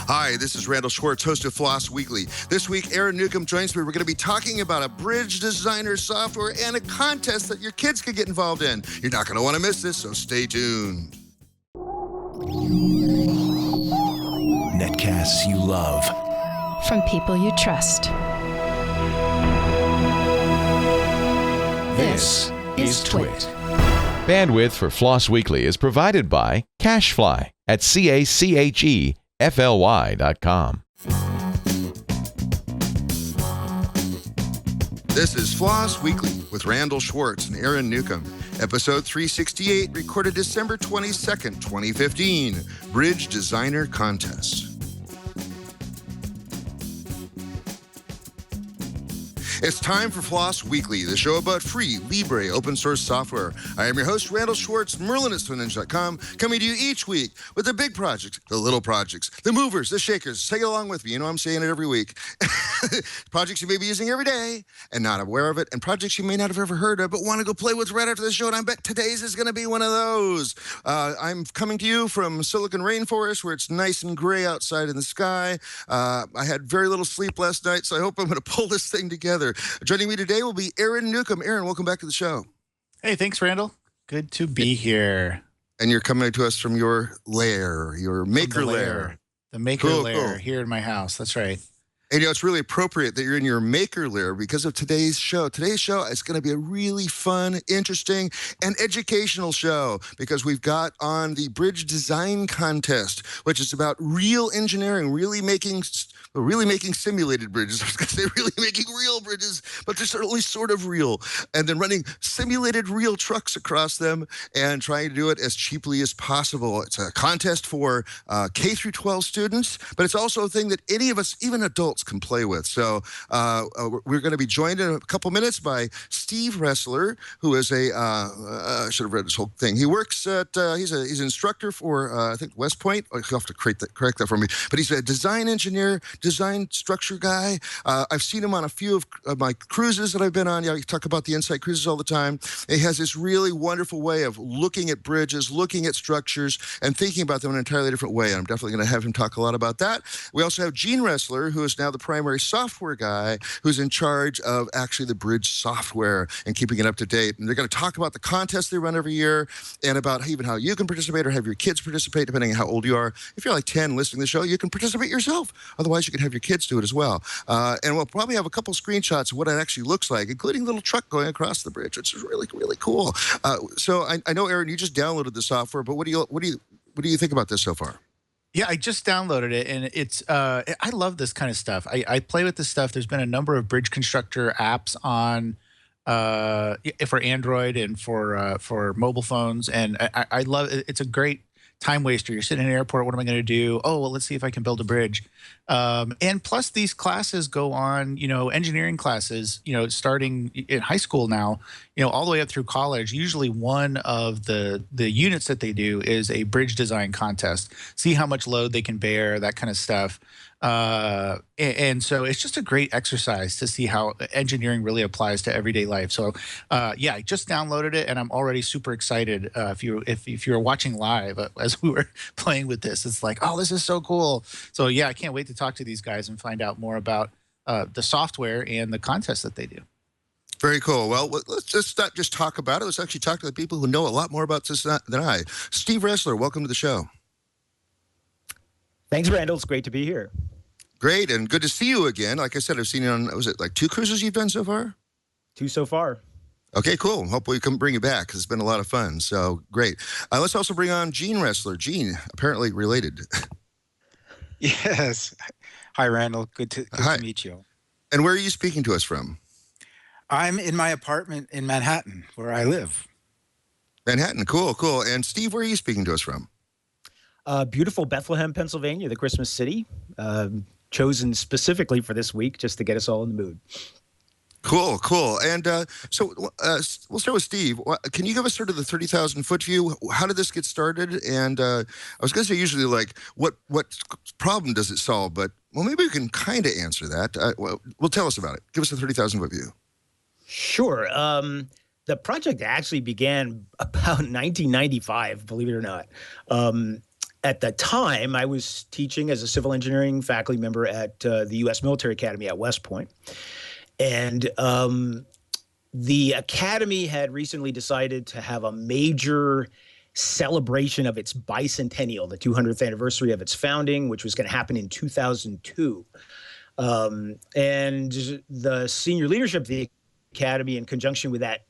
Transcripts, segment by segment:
Hi, this is Randall Schwartz, host of Floss Weekly. This week, Aaron Newcomb joins me. We're going to be talking about a bridge designer software and a contest that your kids could get involved in. You're not going to want to miss this, so stay tuned. Netcasts you love. From people you trust. This is Twit. Bandwidth for Floss Weekly is provided by CacheFly at CACHEFLY.com. This is Floss Weekly with Randall Schwartz and Aaron Newcomb. Episode 368, recorded December 22nd, 2015. Bridge Designer Contest. It's time for Floss Weekly, the show about free, libre, open source software. I am your host, Randall Schwartz, Merlin at SwinNinja.com, coming to you each week with the big projects, the little projects, the movers, the shakers. Take it along with me. You know I'm saying it every week. Projects you may be using every day and not aware of it, and projects you may not have ever heard of, but want to go play with right after the show, and I bet today's is going to be one of those. I'm coming to you from Silicon Rainforest, where it's nice and gray outside in the sky. I had very little sleep last night, so I hope I'm going to pull this thing together. Joining me today will be Aaron Newcomb. Aaron, welcome back to the show. Hey, thanks, Randall. Good to be here. And you're coming to us from your lair, your maker lair. The maker lair here in my house. That's right. And you know, it's really appropriate that you're in your maker lair because of today's show. Today's show is going to be a really fun, interesting, and educational show because we've got on the Bridge Design Contest, which is about real engineering, really making simulated bridges. I was going to say really making real bridges, but they're certainly sort of real. And then running simulated real trucks across them and trying to do it as cheaply as possible. It's a contest for K through 12 students, but it's also a thing that any of us, even adults, can play with. So we're going to be joined in a couple minutes by Steve Ressler, who is I should have read this whole thing. He works at, he's an instructor for, I think, West Point. You'll have to correct that for me. But he's a design engineer, design structure guy. I've seen him on a few of my cruises that I've been on. Yeah, you talk about the Insight cruises all the time. He has this really wonderful way of looking at bridges, looking at structures, and thinking about them in an entirely different way. And I'm definitely going to have him talk a lot about that. We also have Gene Ressler, who is now the primary software guy who's in charge of actually the bridge software and keeping it up to date. And they're going to talk about the contests they run every year and about even how you can participate or have your kids participate, depending on how old you are. If you're like 10 listening to the show, you can participate yourself. Otherwise, you can have your kids do it as well. And we'll probably have a couple screenshots of what it actually looks like, including a little truck going across the bridge, which is really, really cool. So I know, Aaron, you just downloaded the software, but what do you think about this so far? Yeah, I just downloaded it, and it's I love this kind of stuff. I play with this stuff. There's been a number of bridge constructor apps on for Android and for mobile phones, and I love it. It's a great time waster. You're sitting in an airport. What am I going to do? Oh, well, let's see if I can build a bridge. And plus, these classes go on, engineering classes, starting in high school now, all the way up through college. Usually one of the units that they do is a bridge design contest. See how much load they can bear, that kind of stuff. And so it's just a great exercise to see how engineering really applies to everyday life. So, yeah, I just downloaded it and I'm already super excited. If you're watching live as we were playing with this, it's like, oh, this is so cool. So yeah, I can't wait to talk to these guys and find out more about the software and the contests that they do. Very cool. Well, let's just not just talk about it. Let's actually talk to the people who know a lot more about this than I. Steve Ressler, welcome to the show. Thanks, Randall. It's great to be here. Great, and good to see you again. Like I said, I've seen you on, was it like 2 cruises you've done so far? 2 so far. Okay, cool. Hopefully we can bring you back because it's been a lot of fun. So great. Let's also bring on Gene Ressler. Gene, apparently related. Yes. Hi, Randall. Good to meet you. And where are you speaking to us from? I'm in my apartment in Manhattan, where I live. Manhattan. Cool, cool. And Steve, where are you speaking to us from? Beautiful Bethlehem, Pennsylvania, the Christmas city. Chosen specifically for this week just to get us all in the mood. Cool, cool. And so we'll start with Steve. Can you give us sort of the 30,000-foot view? How did this get started? And I was going to say usually like what problem does it solve? But, well, maybe we can kind of answer that. Well, tell us about it. Give us the 30,000-foot view. Sure. The project actually began about 1995, believe it or not. At the time, I was teaching as a civil engineering faculty member at the U.S. Military Academy at West Point. And the academy had recently decided to have a major celebration of its bicentennial, the 200th anniversary of its founding, which was going to happen in 2002. And the senior leadership of the academy, in conjunction with that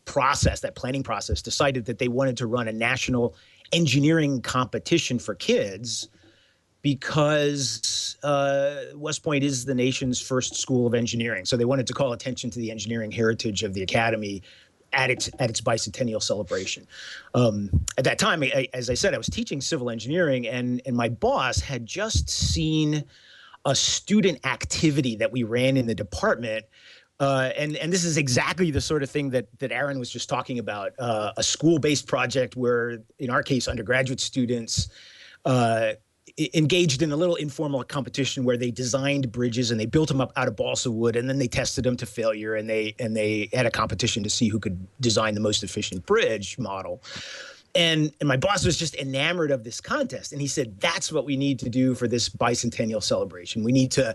process, that planning process, decided that they wanted to run a national engineering competition for kids because West Point is the nation's first school of engineering. So they wanted to call attention to the engineering heritage of the academy at its bicentennial celebration. At that time, as I said, I was teaching civil engineering, and my boss had just seen a student activity that we ran in the department. And this is exactly the sort of thing that Aaron was just talking about, a school-based project where, in our case, undergraduate students engaged in a little informal competition where they designed bridges and they built them up out of balsa wood, and then they tested them to failure, and they had a competition to see who could design the most efficient bridge model. And my boss was just enamored of this contest. And he said, that's what we need to do for this bicentennial celebration. We need to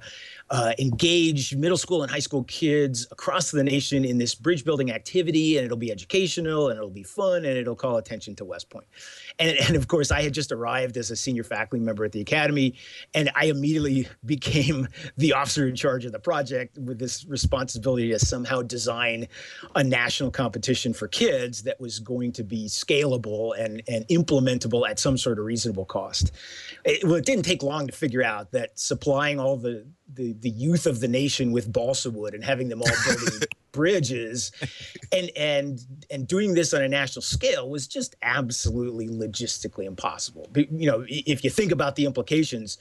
engage middle school and high school kids across the nation in this bridge building activity, and it'll be educational, and it'll be fun, and it'll call attention to West Point. And of course, I had just arrived as a senior faculty member at the academy, and I immediately became the officer in charge of the project with this responsibility to somehow design a national competition for kids that was going to be scalable and implementable at some sort of reasonable cost. It didn't take long to figure out that supplying all the youth of the nation with balsa wood and having them all building bridges and doing this on a national scale was just absolutely logistically impossible. But, you know, if you think about the implications,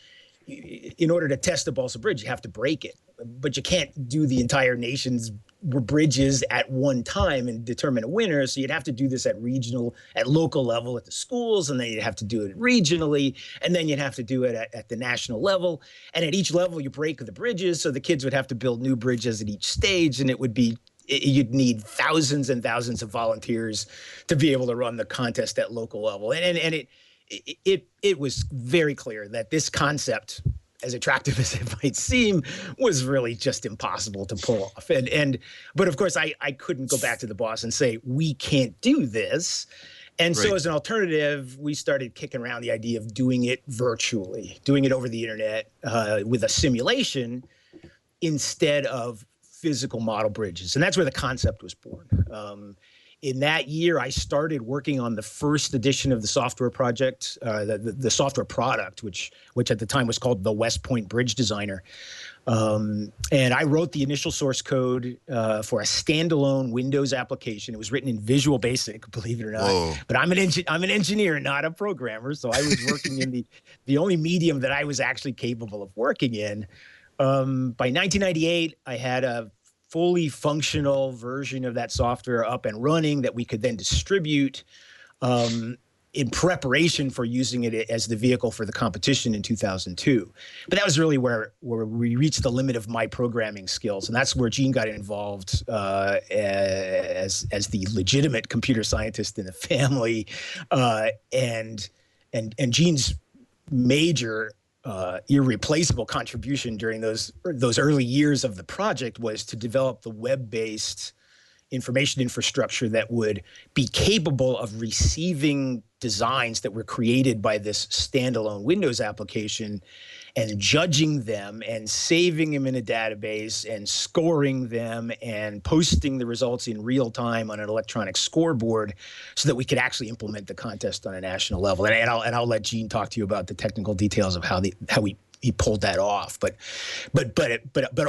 in order to test a balsa bridge, you have to break it, but you can't do the entire nation's bridges at one time and determine a winner. So you'd have to do this at local level at the schools, and then you'd have to do it regionally, and then you'd have to do it at the national level. And at each level, you break the bridges, so the kids would have to build new bridges at each stage, and you'd need thousands and thousands of volunteers to be able to run the contest at local level. And it was very clear that this concept, as attractive as it might seem, was really just impossible to pull off. But of course, I couldn't go back to the boss and say, we can't do this. And so as an alternative, we started kicking around the idea of doing it virtually, doing it over the internet with a simulation instead of physical model bridges. And that's where the concept was born. In that year, I started working on the first edition of the software project, the software product, which at the time was called the West Point Bridge Designer. And I wrote the initial source code for a standalone Windows application. It was written in Visual Basic, believe it or not. Whoa. But I'm an engineer, not a programmer. So I was working in the only medium that I was actually capable of working in. By 1998, I had a fully functional version of that software up and running that we could then distribute in preparation for using it as the vehicle for the competition in 2002. But that was really where we reached the limit of my programming skills. And that's where Gene got involved as the legitimate computer scientist in the family. And Gene's major irreplaceable contribution during those early years of the project was to develop the web-based information infrastructure that would be capable of receiving designs that were created by this standalone Windows application and judging them and saving them in a database and scoring them and posting the results in real time on an electronic scoreboard so that we could actually implement the contest on a national level. And I'll let Gene talk to you about the technical details of how he pulled that off. But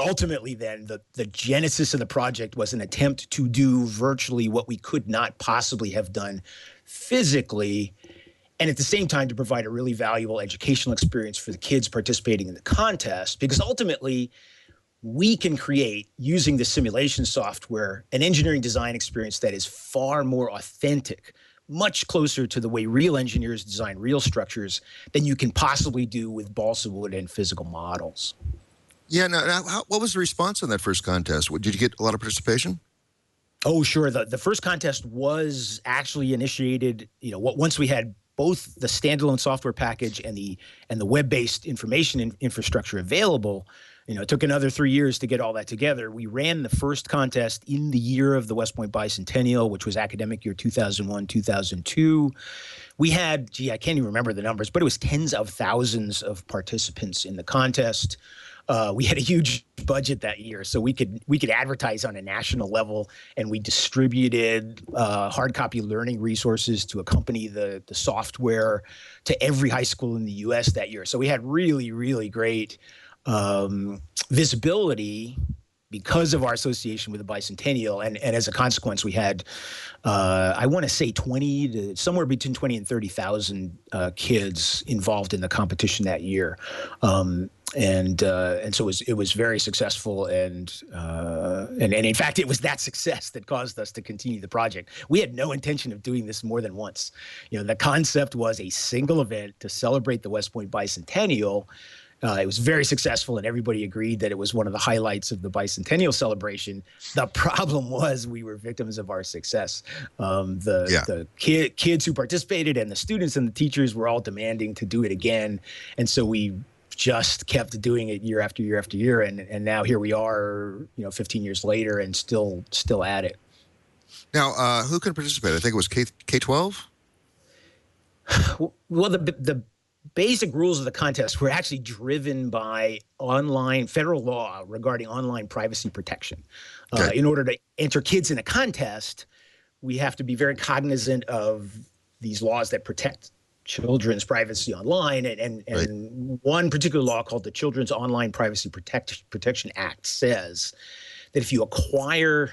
ultimately then the genesis of the project was an attempt to do virtually what we could not possibly have done physically, and at the same time to provide a really valuable educational experience for the kids participating in the contest, because ultimately we can create, using the simulation software, an engineering design experience that is far more authentic, much closer to the way real engineers design real structures than you can possibly do with balsa wood and physical models. Yeah. Now what was the response on that first contest? Did you get a lot of participation? Oh, sure. The first contest was actually initiated, once we had both the standalone software package and the web-based information infrastructure available. It took another 3 years to get all that together. We ran the first contest in the year of the West Point Bicentennial, which was academic year 2001, 2002. We had, I can't even remember the numbers, but it was tens of thousands of participants in the contest. We had a huge budget that year, so we could advertise on a national level, and we distributed hard copy learning resources to accompany the software to every high school in the U.S. that year. So we had really, really great visibility because of our association with the Bicentennial, and as a consequence, we had, I want to say, somewhere between 20 and 30,000 kids involved in the competition that year. And so it was very successful, and in fact, it was that success that caused us to continue the project. We had no intention of doing this more than once. The concept was a single event to celebrate the West Point Bicentennial. It was very successful, and everybody agreed that it was one of the highlights of the Bicentennial celebration. The problem was we were victims of our success. The kids who participated and the students and the teachers were all demanding to do it again, and so we just kept doing it year after year after year, and now here we are, 15 years later, and still at it. Now, who can participate? I think it was K-12? Well, the basic rules of the contest were actually driven by federal law regarding online privacy protection. Okay. In order to enter kids in a contest, we have to be very cognizant of these laws that protect children's privacy online. And Right. one particular law called the Children's Online Privacy Protection Act says that if you acquire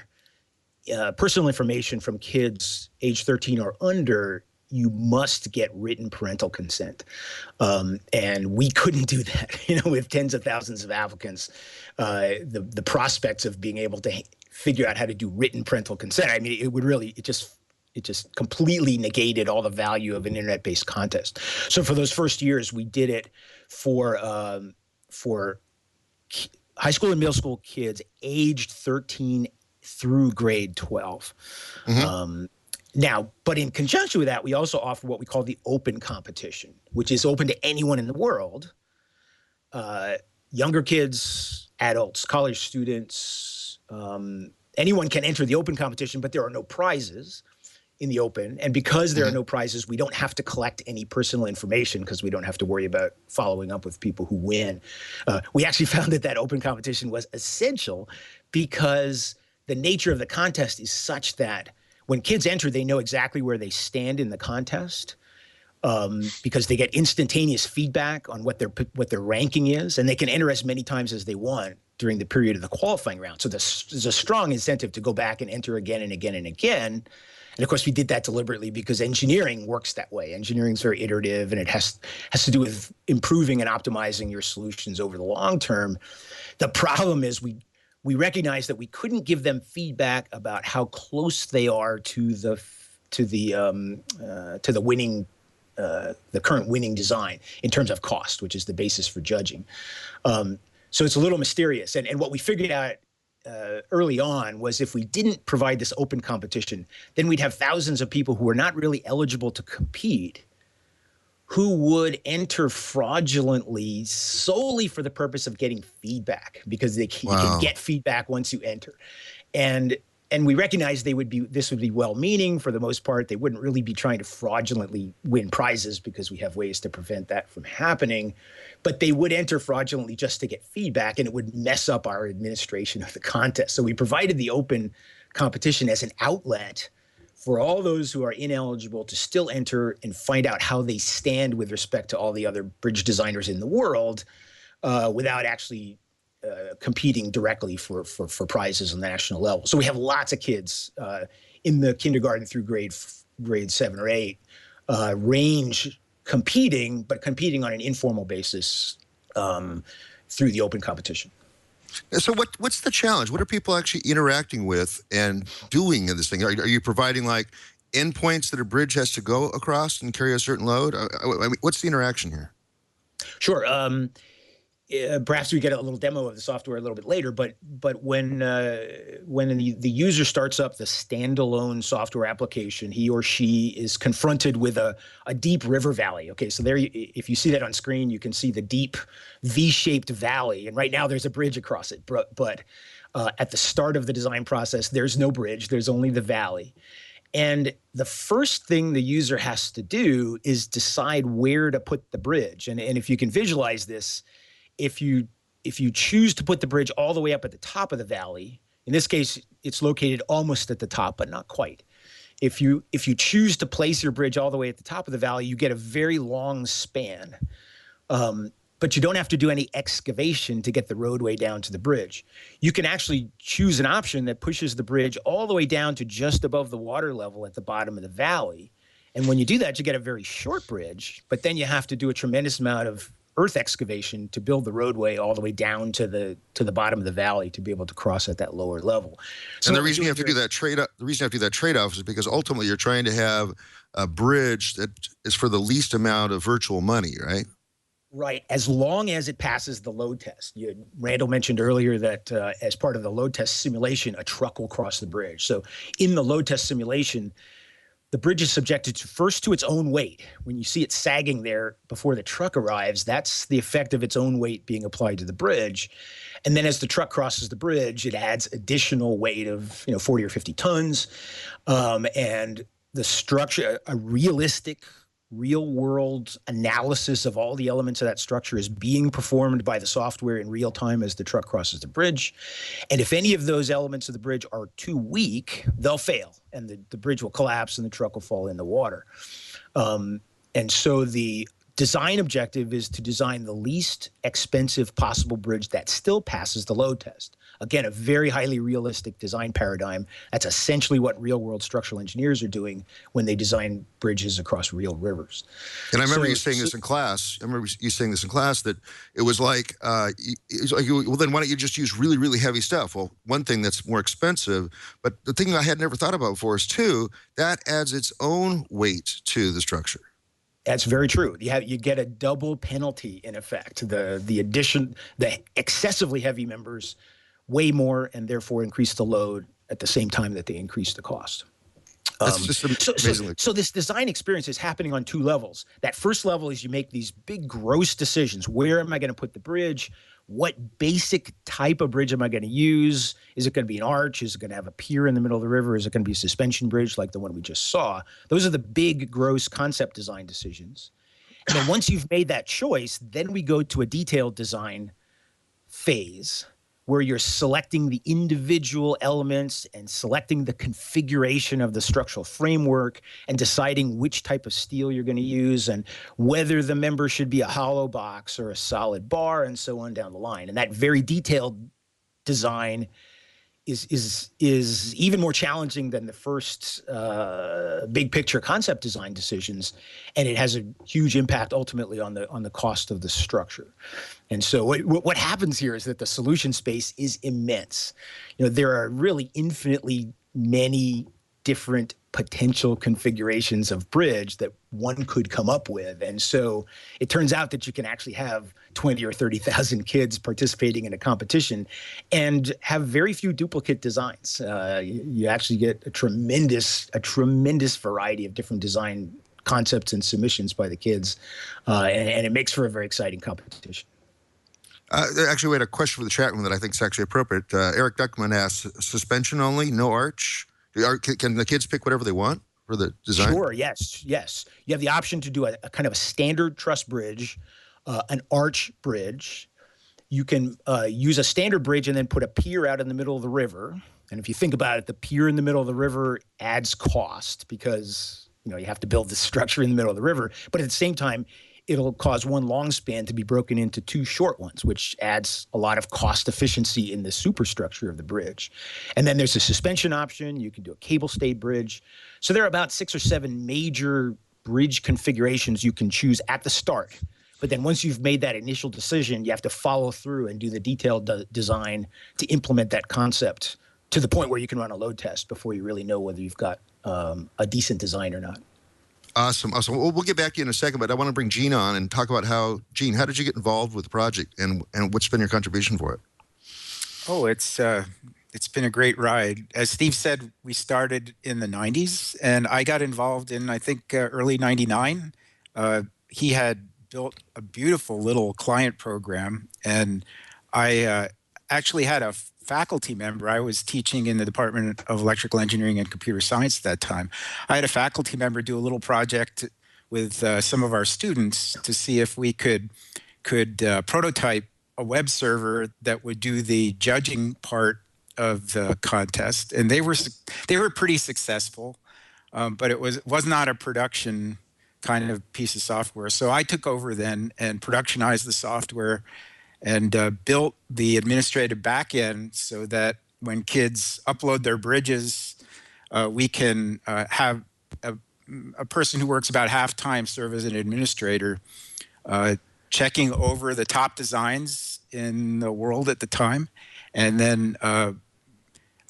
personal information from kids age 13 or under, you must get written parental consent. And we couldn't do that. With tens of thousands of applicants, the prospects of being able to figure out how to do written parental consent, I mean, it just completely negated all the value of an internet-based contest. So for those first years, we did it for high school and middle school kids aged 13 through grade 12. Mm-hmm. Now, but in conjunction with that, we also offer what we call the open competition, which is open to anyone in the world, younger kids, adults, college students, anyone can enter the open competition, but there are no prizes in the open. And because there are no prizes, we don't have to collect any personal information because we don't have to worry about following up with people who win. We actually found that open competition was essential because the nature of the contest is such that when kids enter, they know exactly where they stand in the contest because they get instantaneous feedback on what their ranking is, and they can enter as many times as they want during the period of the qualifying round. So there's a strong incentive to go back and enter again and again and again. And of course, we did that deliberately because engineering works that way. Engineering is very iterative, and it has to do with improving and optimizing your solutions over the long term. The problem is we recognized that we couldn't give them feedback about how close they are to the winning, the current winning design in terms of cost, which is the basis for judging. So it's a little mysterious. And what we figured out early on was if we didn't provide this open competition, then we'd have thousands of people who are not really eligible to compete who would enter fraudulently solely for the purpose of getting feedback because you can get feedback once you enter. And we recognized this would be well-meaning for the most part. They wouldn't really be trying to fraudulently win prizes because we have ways to prevent that from happening. But they would enter fraudulently just to get feedback, and it would mess up our administration of the contest. So we provided the open competition as an outlet for all those who are ineligible to still enter and find out how they stand with respect to all the other bridge designers in the world without actually competing directly for prizes on the national level. So we have lots of kids in the kindergarten through grade 7 or 8 range competing on an informal basis through the open competition. So what's the challenge? What are people actually interacting with and doing in this thing? Are you providing like endpoints that a bridge has to go across and carry a certain load? I mean, what's the interaction here? Sure. perhaps we get a little demo of the software a little bit later, but when the user starts up the standalone software application, he or she is confronted with a deep river valley. Okay, so there, if you see that on screen, you can see the deep V-shaped valley, and right now there's a bridge across it. But at the start of the design process, there's no bridge. There's only the valley. And the first thing the user has to do is decide where to put the bridge. And if you can visualize this, if you choose to put the bridge all the way up at the top of the valley, in this case, it's located almost at the top, but not quite. If you choose to place your bridge all the way at the top of the valley, you get a very long span. But you don't have to do any excavation to get the roadway down to the bridge. You can actually choose an option that pushes the bridge all the way down to just above the water level at the bottom of the valley. And when you do that, you get a very short bridge, but then you have to do a tremendous amount of earth excavation to build the roadway all the way down to the bottom of the valley to be able to cross at that lower level. So and the reason you have to do that trade-off is because ultimately you're trying to have a bridge that is for the least amount of virtual money, right? Right, as long as it passes the load test. Randall mentioned earlier that as part of the load test simulation, a truck will cross the bridge. So in the load test simulation, the bridge is subjected first to its own weight. When you see it sagging there before the truck arrives, that's the effect of its own weight being applied to the bridge. And then as the truck crosses the bridge, it adds additional weight of 40 or 50 tons. And the structure, a realistic, real-world analysis of all the elements of that structure is being performed by the software in real time as the truck crosses the bridge. And if any of those elements of the bridge are too weak, they'll fail, and the bridge will collapse and the truck will fall in the water. And so the design objective is to design the least expensive possible bridge that still passes the load test. Again, a very highly realistic design paradigm. That's essentially what real-world structural engineers are doing when they design bridges across real rivers. And I remember you saying this in class. I remember you saying this in class, that it was like, well, then why don't you just use really, really heavy stuff? Well, one thing that's more expensive, but the thing I had never thought about before is, too, that adds its own weight to the structure. That's very true. You get a double penalty in effect. The excessively heavy members weigh more and therefore increase the load at the same time that they increase the cost. That's just amazingly. So this design experience is happening on two levels. That first level is you make these big, gross decisions. Where am I going to put the bridge? What basic type of bridge am I going to use? Is it going to be an arch? Is it going to have a pier in the middle of the river? Is it going to be a suspension bridge like the one we just saw? Those are the big, gross concept design decisions. And then once you've made that choice, then we go to a detailed design phase where you're selecting the individual elements and selecting the configuration of the structural framework and deciding which type of steel you're going to use and whether the member should be a hollow box or a solid bar and so on down the line. And that very detailed design is even more challenging than the first big picture concept design decisions, and it has a huge impact ultimately on the cost of the structure. And so what happens here is that the solution space is immense. There are really infinitely many different potential configurations of bridge that one could come up with. And so it turns out that you can actually have 20 or 30,000 kids participating in a competition and have very few duplicate designs. You actually get a tremendous variety of different design concepts and submissions by the kids. And it makes for a very exciting competition. Actually, we had a question for the chat room that I think is actually appropriate. Eric Duckman asks, suspension only, no arch? Can the kids pick whatever they want for the design? Sure, yes. You have the option to do a kind of a standard truss bridge, an arch bridge. You can use a standard bridge and then put a pier out in the middle of the river. And if you think about it, the pier in the middle of the river adds cost because you have to build this structure in the middle of the river. But at the same time, it'll cause one long span to be broken into two short ones, which adds a lot of cost efficiency in the superstructure of the bridge. And then there's a suspension option. You can do a cable-stayed bridge. So there are about 6 or 7 major bridge configurations you can choose at the start. But then once you've made that initial decision, you have to follow through and do the detailed design to implement that concept to the point where you can run a load test before you really know whether you've got a decent design or not. Awesome, awesome. We'll get back to you in a second, but I want to bring Gene on and talk about Gene, how did you get involved with the project, and what's been your contribution for it? Oh, it's been a great ride. As Steve said, we started in the 90s, and I got involved in, I think, early 99. He had built a beautiful little client program, and I actually had a faculty member. I was teaching in the Department of Electrical Engineering and Computer Science at that time. I had a faculty member do a little project with some of our students to see if we could prototype a web server that would do the judging part of the contest, and they were pretty successful, but it was not a production kind of piece of software. So I took over then and productionized the software and built the administrative backend so that when kids upload their bridges, we can have a person who works about half time serve as an administrator, checking over the top designs in the world at the time, and then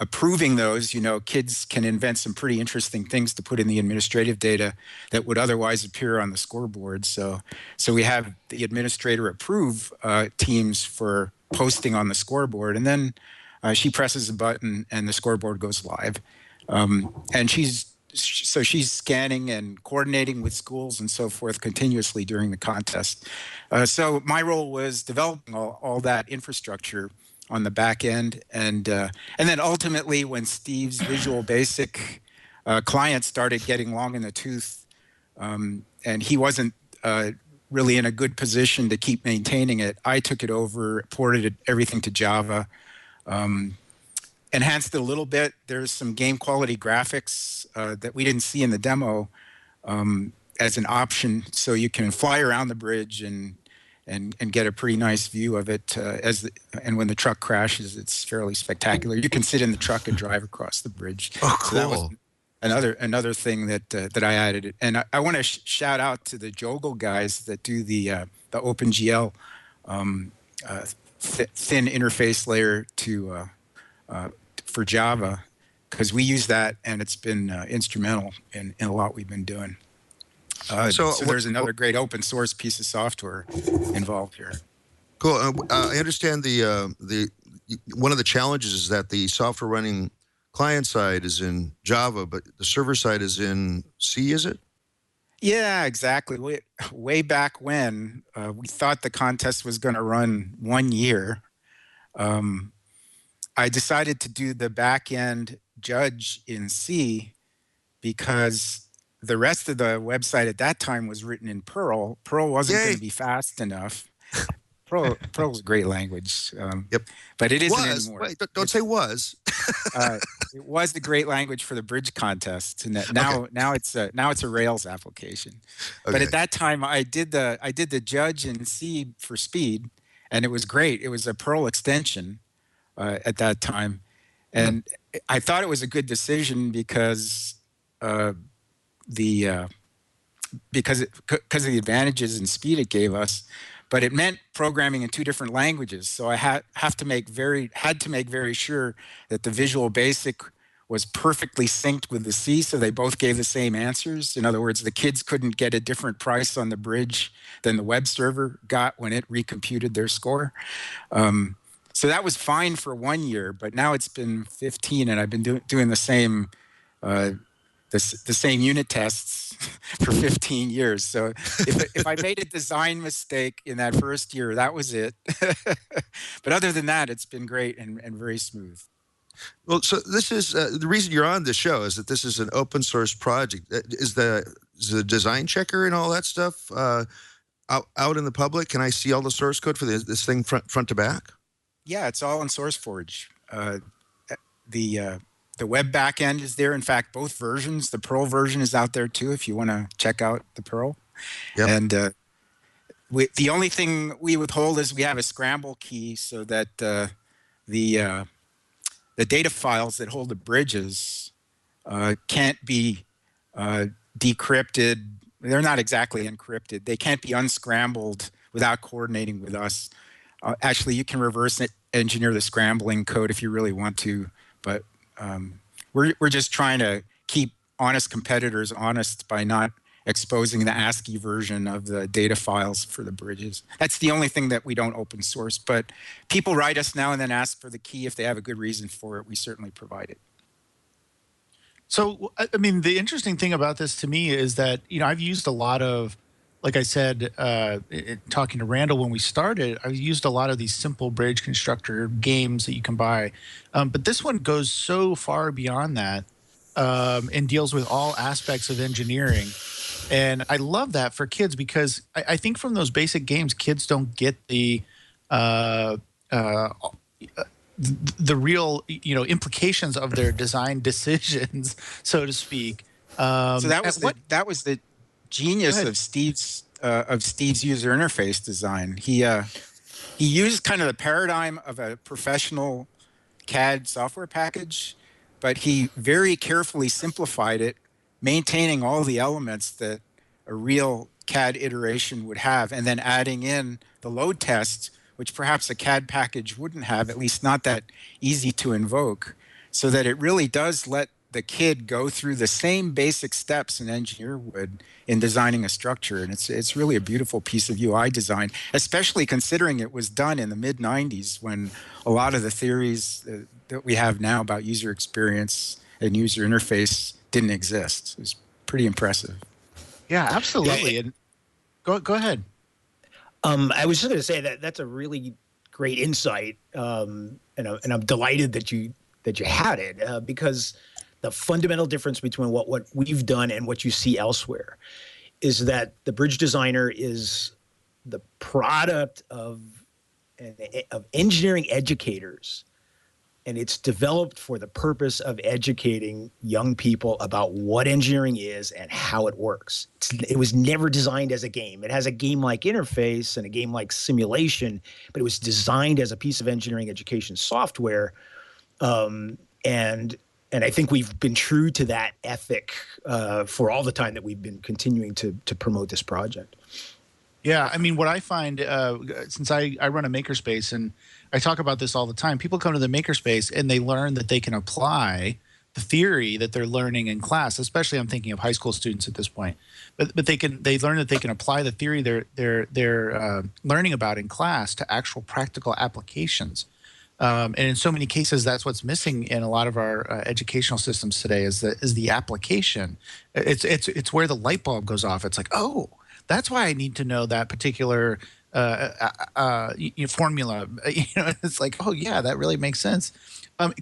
approving those. Kids can invent some pretty interesting things to put in the administrative data that would otherwise appear on the scoreboard. So we have the administrator approve teams for posting on the scoreboard, and then she presses a button and the scoreboard goes live. And she's scanning and coordinating with schools and so forth continuously during the contest. So my role was developing all that infrastructure on the back end, and then ultimately when Steve's Visual Basic client started getting long in the tooth, and he wasn't really in a good position to keep maintaining it, I took it over, ported everything to Java, enhanced it a little bit. There's some game quality graphics that we didn't see in the demo as an option, so you can fly around the bridge and get a pretty nice view of it. And when the truck crashes, it's fairly spectacular. You can sit in the truck and drive across the bridge. Oh, cool. So that was another thing that I added. And I want to shout out to the Joggle guys that do the OpenGL thin interface layer for Java, because we use that, and it's been instrumental in a lot we've been doing. So there's another great open source piece of software involved here. Cool. I understand the one of the challenges is that the software running client side is in Java, but the server side is in C, is it? Yeah, exactly. Way back when we thought the contest was going to run 1 year, I decided to do the back end judge in C because the rest of the website at that time was written in Perl. Perl wasn't going to be fast enough. Perl's a great language, Yep. but it isn't anymore. Wait, don't say was. It was the great language for the bridge contest, and now it's a Rails application. Okay. But at that time, I did the judge in C for speed, and it was great. It was a Perl extension at that time, and I thought it was a good decision because because of the advantages and speed it gave us, but it meant programming in two different languages. So I had to make very sure that the Visual Basic was perfectly synced with the C, so they both gave the same answers. In other words, the kids couldn't get a different price on the bridge than the web server got when it recomputed their score. So that was fine for 1 year, but now it's been 15, and I've been doing the same the same unit tests for 15 years. So if I made a design mistake in that first year, that was it. But other than that, it's been great and very smooth. Well, so this is the reason you're on this show is that this is an open source project. Is the design checker and all that stuff out in the public? Can I see all the source code for this thing front to back? Yeah, it's all in SourceForge. The web backend is there. In fact, both versions. The Perl version is out there too, if you want to check out the Perl. Yep. And the only thing we withhold is we have a scramble key so that the data files that hold the bridges can't be decrypted. They're not exactly encrypted. They can't be unscrambled without coordinating with us. Actually, you can reverse engineer the scrambling code if you really want to, but we're just trying to keep honest competitors honest by not exposing the ASCII version of the data files for the bridges. That's the only thing that we don't open source, but people write us now and then ask for the key. If they have a good reason for it, we certainly provide it. So, I mean, the interesting thing about this to me is that, I've used a lot of, like I said, talking to Randall when we started, I've used a lot of these simple bridge constructor games that you can buy. But this one goes so far beyond that, and deals with all aspects of engineering. And I love that for kids because I think from those basic games, kids don't get the real implications of their design decisions, so to speak. So that was the genius of Steve's user interface design. He used kind of the paradigm of a professional CAD software package, but he very carefully simplified it, maintaining all the elements that a real CAD iteration would have, and then adding in the load test, which perhaps a CAD package wouldn't have, at least not that easy to invoke, so that it really does let the kid go through the same basic steps an engineer would in designing a structure. And it's really a beautiful piece of UI design, especially considering it was done in the mid-90s when a lot of the theories that we have now about user experience and user interface didn't exist. It was pretty impressive. Yeah, absolutely. And go ahead. I was just going to say that's a really great insight, and I'm delighted that you had it because the fundamental difference between what we've done and what you see elsewhere is that the bridge designer is the product of engineering educators, and it's developed for the purpose of educating young people about what engineering is and how it works. It was never designed as a game. It has a game-like interface and a game-like simulation, but it was designed as a piece of engineering education software. And I think we've been true to that ethic for all the time that we've been continuing to promote this project. Yeah, I mean, what I find, since I run a makerspace and I talk about this all the time, people come to the makerspace and they learn that they can apply the theory that they're learning in class. Especially, I'm thinking of high school students at this point, but they learn that they can apply the theory they're learning about in class to actual practical applications. And in so many cases, that's what's missing in a lot of our educational systems today is the application. It's where the light bulb goes off. It's like, oh, that's why I need to know that particular formula. It's like, oh yeah, that really makes sense.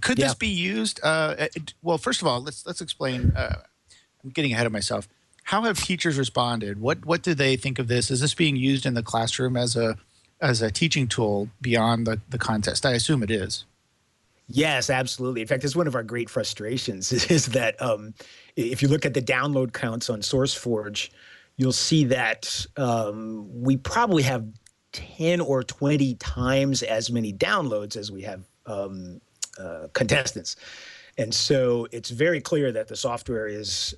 Could this be used? Well, first of all, let's explain. I'm getting ahead of myself. How have teachers responded? What do they think of this? Is this being used in the classroom as a teaching tool beyond the contest? I assume it is. Yes, absolutely. In fact, it's one of our great frustrations is that if you look at the download counts on SourceForge, you'll see that we probably have 10 or 20 times as many downloads as we have contestants. And so it's very clear that the software is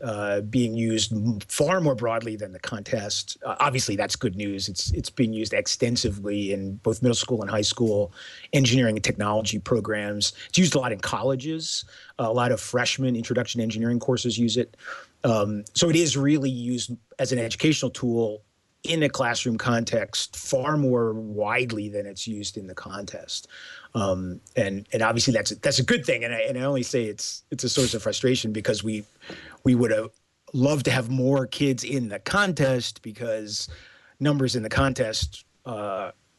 being used far more broadly than the contest. Obviously, that's good news. It's being used extensively in both middle school and high school engineering and technology programs. It's used a lot in colleges. A lot of freshman introduction to engineering courses use it. So it is really used as an educational tool in a classroom context far more widely than it's used in the contest. And obviously that's a good thing. And I only say it's a source of frustration because we would have loved to have more kids in the contest because numbers in the contest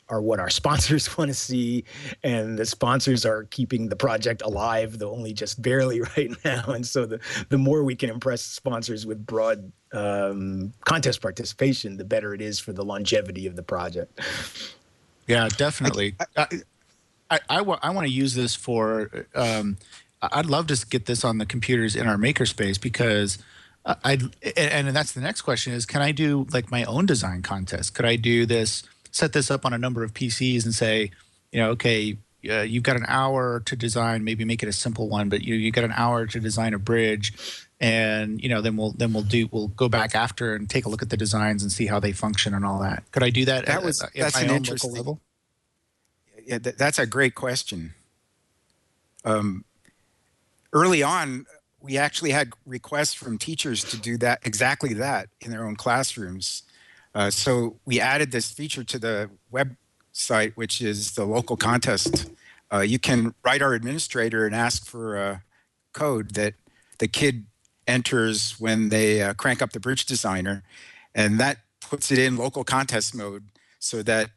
are what our sponsors want to see, and the sponsors are keeping the project alive, though only just barely right now. And so the more we can impress sponsors with broad contest participation, the better it is for the longevity of the project. Yeah, definitely. I want to use this for. I'd love to get this on the computers in our makerspace because and that's the next question is, can I do like my own design contest? Could I do this? Set this up on a number of PCs and say, okay, you've got an hour to design, maybe make it a simple one, but you got an hour to design a bridge, and then we'll go back after and take a look at the designs and see how they function and all that. Could I do that? That's an interesting level. Yeah, that's a great question. Early on, we actually had requests from teachers to do that, exactly that, in their own classrooms. So we added this feature to the website, which is the local contest. You can write our administrator and ask for a code that the kid enters when they crank up the bridge designer, and that puts it in local contest mode, so that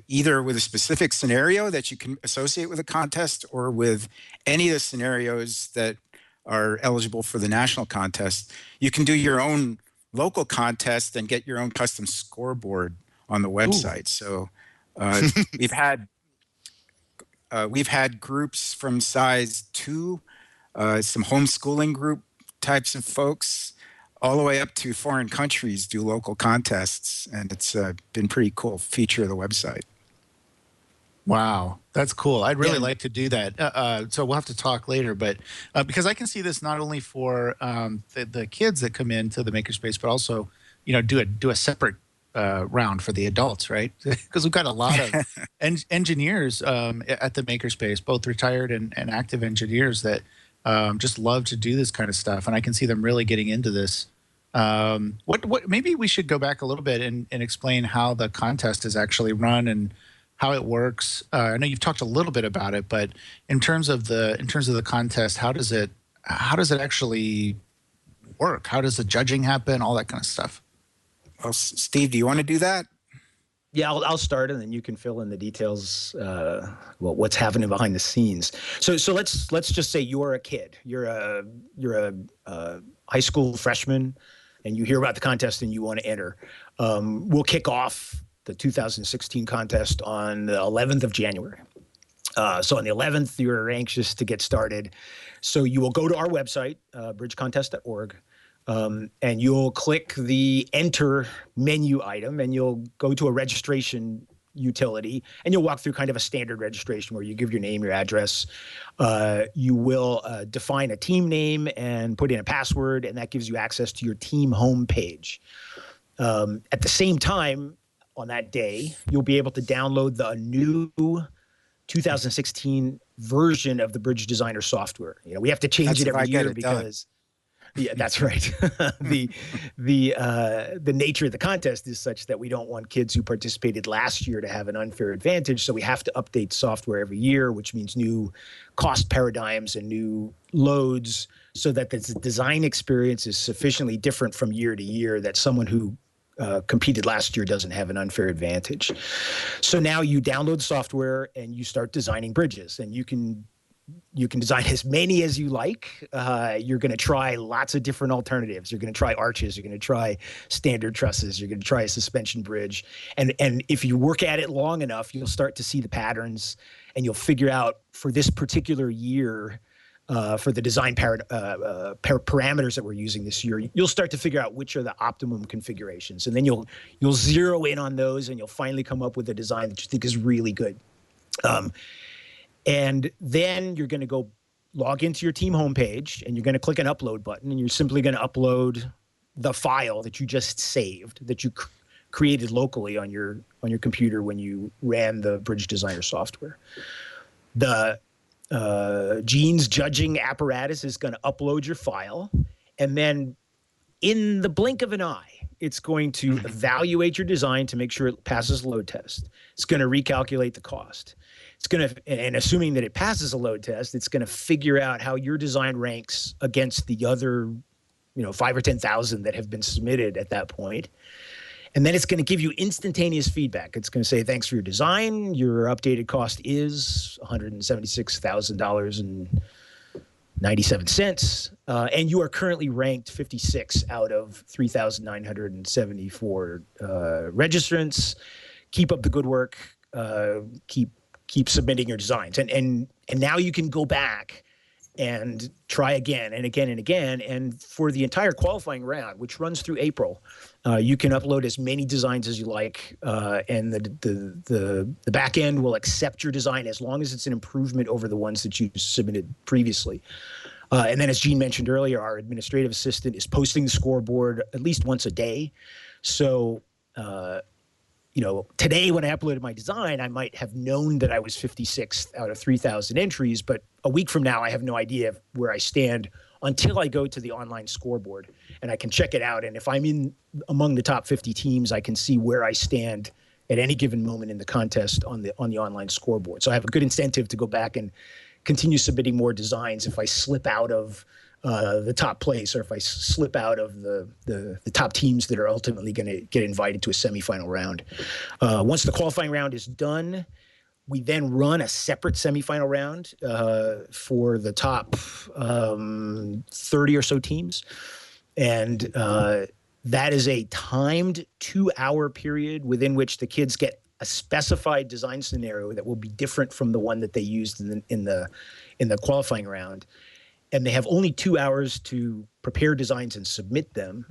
either with a specific scenario that you can associate with a contest, or with any of the scenarios that are eligible for the national contest, you can do your own local contest and get your own custom scoreboard on the website. So we've had groups from size 2, some homeschooling group types of folks, all the way up to foreign countries do local contests, and it's been pretty cool feature of the website. Wow, that's cool. I'd really like to do that. So we'll have to talk later, but because I can see this not only for the kids that come into the makerspace, but also, do a separate round for the adults, right? Because we've got a lot of engineers at the makerspace, both retired and active engineers that just love to do this kind of stuff, and I can see them really getting into this. What maybe we should go back a little bit and explain how the contest is actually run and how it works. I know you've talked a little bit about it, but in terms of the contest, how does it actually work? How does the judging happen? All that kind of stuff. Well, Steve, do you want to do that? Yeah, I'll start, and then you can fill in the details. What's happening behind the scenes. So let's just say you're a kid. You're a high school freshman, and you hear about the contest and you want to enter. We'll kick off the 2016 contest on the 11th of January. So on the 11th, you're anxious to get started. So you will go to our website, bridgecontest.org. And you'll click the enter menu item, and you'll go to a registration utility, and you'll walk through kind of a standard registration where you give your name, your address. You will define a team name and put in a password, and that gives you access to your team homepage. At the same time, on that day, you'll be able to download the new 2016 version of the Bridge Designer software. We have to change it every year because. Yeah, that's right. The nature of the contest is such that we don't want kids who participated last year to have an unfair advantage. So we have to update software every year, which means new cost paradigms and new loads, so that the design experience is sufficiently different from year to year that someone who competed last year doesn't have an unfair advantage. So now you download software and you start designing bridges, and you can design as many as you like. You're going to try lots of different alternatives. You're going to try arches. You're going to try standard trusses. You're going to try a suspension bridge. And if you work at it long enough, you'll start to see the patterns, and you'll figure out for this particular year, for the design parameters that we're using this year, you'll start to figure out which are the optimum configurations. And then you'll zero in on those, and you'll finally come up with a design that you think is really good. And then you're going to go log into your team homepage, and you're going to click an upload button, and you're simply going to upload the file that you just saved, that you created locally on your computer when you ran the Bridge Designer software. The Gene's judging apparatus is going to upload your file, and then in the blink of an eye, it's going to evaluate your design to make sure it passes load test. It's going to recalculate the cost. It's going to, and assuming that it passes a load test, it's going to figure out how your design ranks against the other, 5 or 10,000 that have been submitted at that point. And then it's going to give you instantaneous feedback. It's going to say, thanks for your design. Your updated cost is $176,000.97. And you are currently ranked 56 out of 3,974 registrants. Keep up the good work. Keep submitting your designs. And now you can go back and try again and again and again. And for the entire qualifying round, which runs through April, you can upload as many designs as you like, and the back end will accept your design as long as it's an improvement over the ones that you submitted previously. And then, as Gene mentioned earlier, our administrative assistant is posting the scoreboard at least once a day. So, today when I uploaded my design, I might have known that I was 56th out of 3,000 entries, but a week from now, I have no idea where I stand until I go to the online scoreboard and I can check it out. And if I'm in among the top 50 teams, I can see where I stand at any given moment in the contest on the online scoreboard. So I have a good incentive to go back and continue submitting more designs if I slip out of the top place, or if I slip out of the top teams that are ultimately going to get invited to a semifinal round. Once the qualifying round is done, we then run a separate semifinal round for the top 30 or so teams. And that is a timed 2-hour period within which the kids get a specified design scenario that will be different from the one that they used in the qualifying round. And they have only 2 hours to prepare designs and submit them.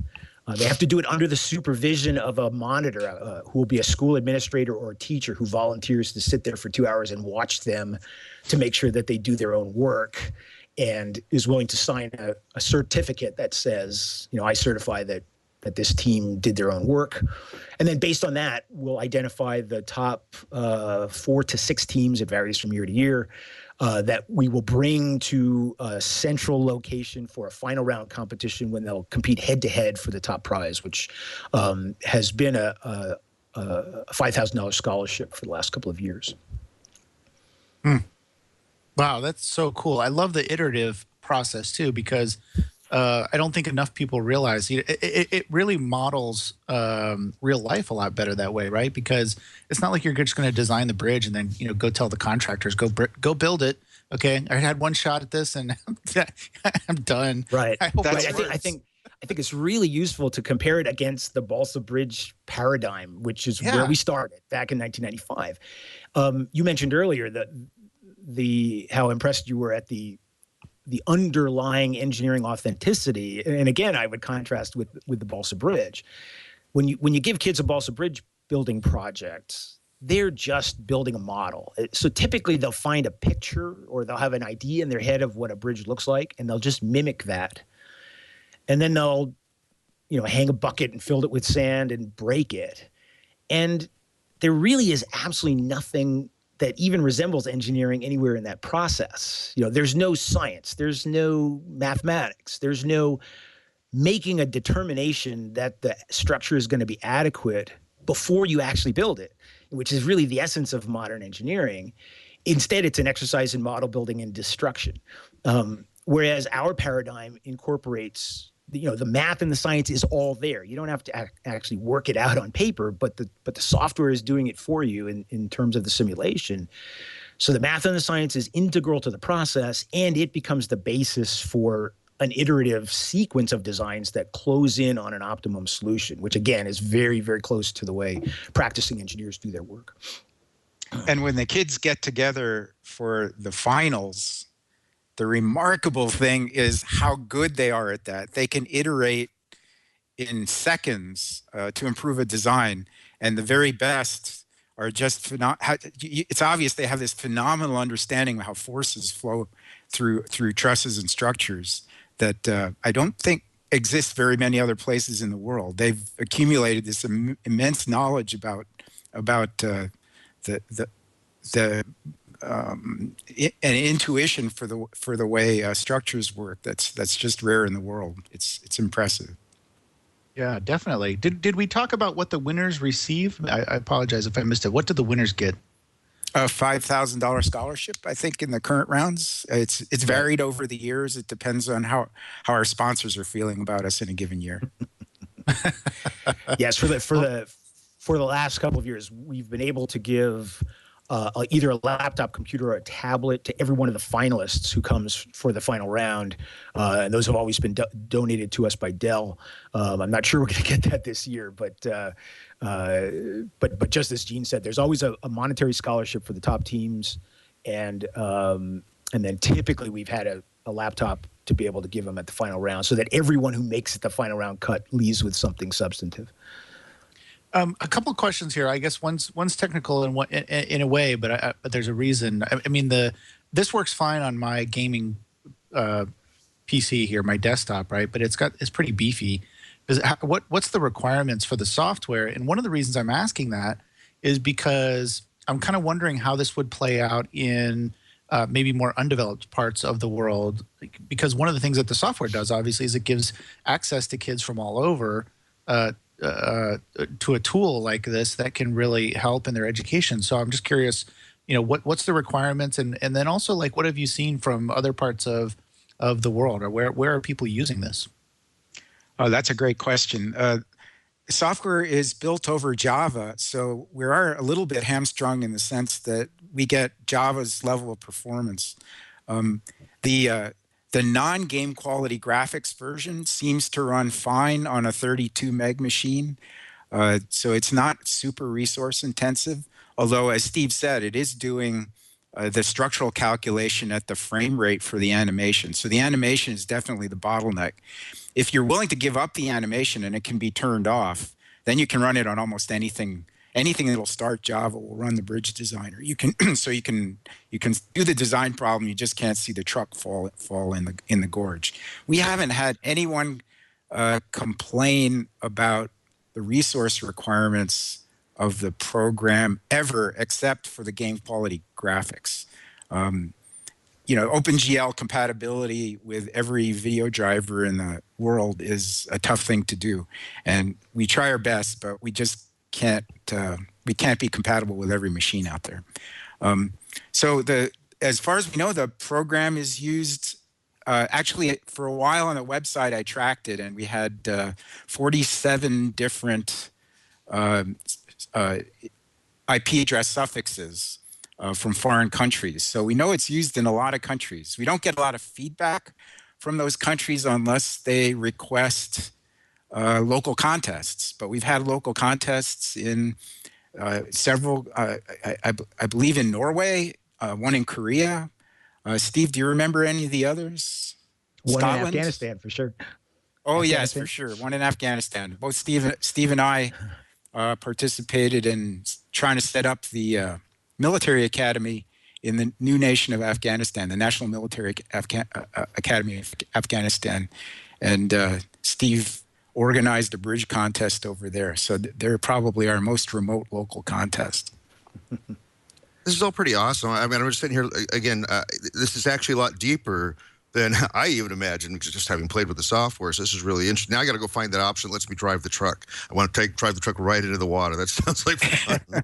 They have to do it under the supervision of a monitor who will be a school administrator or a teacher who volunteers to sit there for 2 hours and watch them to make sure that they do their own work, and is willing to sign a certificate that says, I certify that this team did their own work. And then based on that, we'll identify the top 4 to 6 teams, it varies from year to year, that we will bring to a central location for a final round competition when they'll compete head-to-head for the top prize, which has been a $5,000 scholarship for the last couple of years. Wow, that's so cool. I love the iterative process too, because I don't think enough people realize it really models real life a lot better that way, right? Because it's not like you're just going to design the bridge and then go tell the contractors go build it. Okay, I had one shot at this and I'm done. Right. I hope Right. that works. I think it's really useful to compare it against the balsa bridge paradigm, which is where we started back in 1995. You mentioned earlier that how impressed you were at the underlying engineering authenticity. And again, I would contrast with the balsa bridge. When you give kids a balsa bridge building project, they're just building a model. So typically they'll find a picture or they'll have an idea in their head of what a bridge looks like, and they'll just mimic that. And then they'll, hang a bucket and fill it with sand and break it. And there really is absolutely nothing that even resembles engineering anywhere in that process. There's no science, there's no mathematics, there's no making a determination that the structure is going to be adequate before you actually build it, which is really the essence of modern engineering. Instead, it's an exercise in model building and destruction. Whereas our paradigm incorporates the math and the science is all there. You don't have to actually work it out on paper, but the software is doing it for you in terms of the simulation. So the math and the science is integral to the process, and it becomes the basis for an iterative sequence of designs that close in on an optimum solution, which again is very, very close to the way practicing engineers do their work. And when the kids get together for the finals, the remarkable thing is how good they are at that. They can iterate in seconds to improve a design, and the very best are just it's obvious they have this phenomenal understanding of how forces flow through trusses and structures that I don't think exists very many other places in the world. They've accumulated this immense knowledge about an intuition for the way structures work that's just rare in the world. It's impressive. Yeah, definitely. Did we talk about what the winners receive? I apologize if I missed it. What did the winners get? A $5,000 scholarship, I think, in the current rounds. It's varied over the years. It depends on how our sponsors are feeling about us in a given year. Yes, for the last couple of years, we've been able to give either a laptop, computer, or a tablet to every one of the finalists who comes for the final round. And those have always been donated to us by Dell. I'm not sure we're going to get that this year, but just as Gene said, there's always a monetary scholarship for the top teams, and then typically we've had a laptop to be able to give them at the final round, so that everyone who makes it the final round cut leaves with something substantive. A couple of questions here. I guess one's technical in a way, but there's a reason. I mean, this works fine on my gaming PC here, my desktop, right? But it's pretty beefy. What's the requirements for the software? And one of the reasons I'm asking that is because I'm kind of wondering how this would play out in maybe more undeveloped parts of the world, because one of the things that the software does, obviously, is it gives access to kids from all over to a tool like this that can really help in their education. So I'm just curious, what's the requirements, and then also, like, what have you seen from other parts of the world, or where are people using this? Oh, that's a great question. Software is built over Java, so we are a little bit hamstrung in the sense that we get Java's level of performance. The non-game quality graphics version seems to run fine on a 32 meg machine, so it's not super resource intensive. Although, as Steve said, it is doing the structural calculation at the frame rate for the animation. So the animation is definitely the bottleneck. If you're willing to give up the animation and it can be turned off, then you can run it on almost anything. Anything that'll start Java will run the bridge designer. You can so you can do the design problem. You just can't see the truck fall in the gorge. We haven't had anyone complain about the resource requirements of the program ever, except for the game quality graphics. OpenGL compatibility with every video driver in the world is a tough thing to do, and we try our best, but we just can't. We can't be compatible with every machine out there. As far as we know, the program is used. Actually, for a while on the website, I tracked it, and we had 47 different IP address suffixes from foreign countries. So we know it's used in a lot of countries. We don't get a lot of feedback from those countries unless they request local contests. But we've had local contests in several, I believe in Norway, one in Korea. Steve, do you remember any of the others? One Scotland? in Afghanistan, for sure. Oh, yes, for sure. One in Afghanistan. Both Steve and I participated in trying to set up the military academy in the new nation of Afghanistan, the National Military Academy of Afghanistan. And Steve organized a bridge contest over there. So they're probably our most remote local contest. This is all pretty awesome. I mean, I'm just sitting here, again, this is actually a lot deeper than I even imagined, just having played with the software. So this is really interesting. Now I got to go find that option that lets me drive the truck. I want to drive the truck right into the water. That sounds like fun.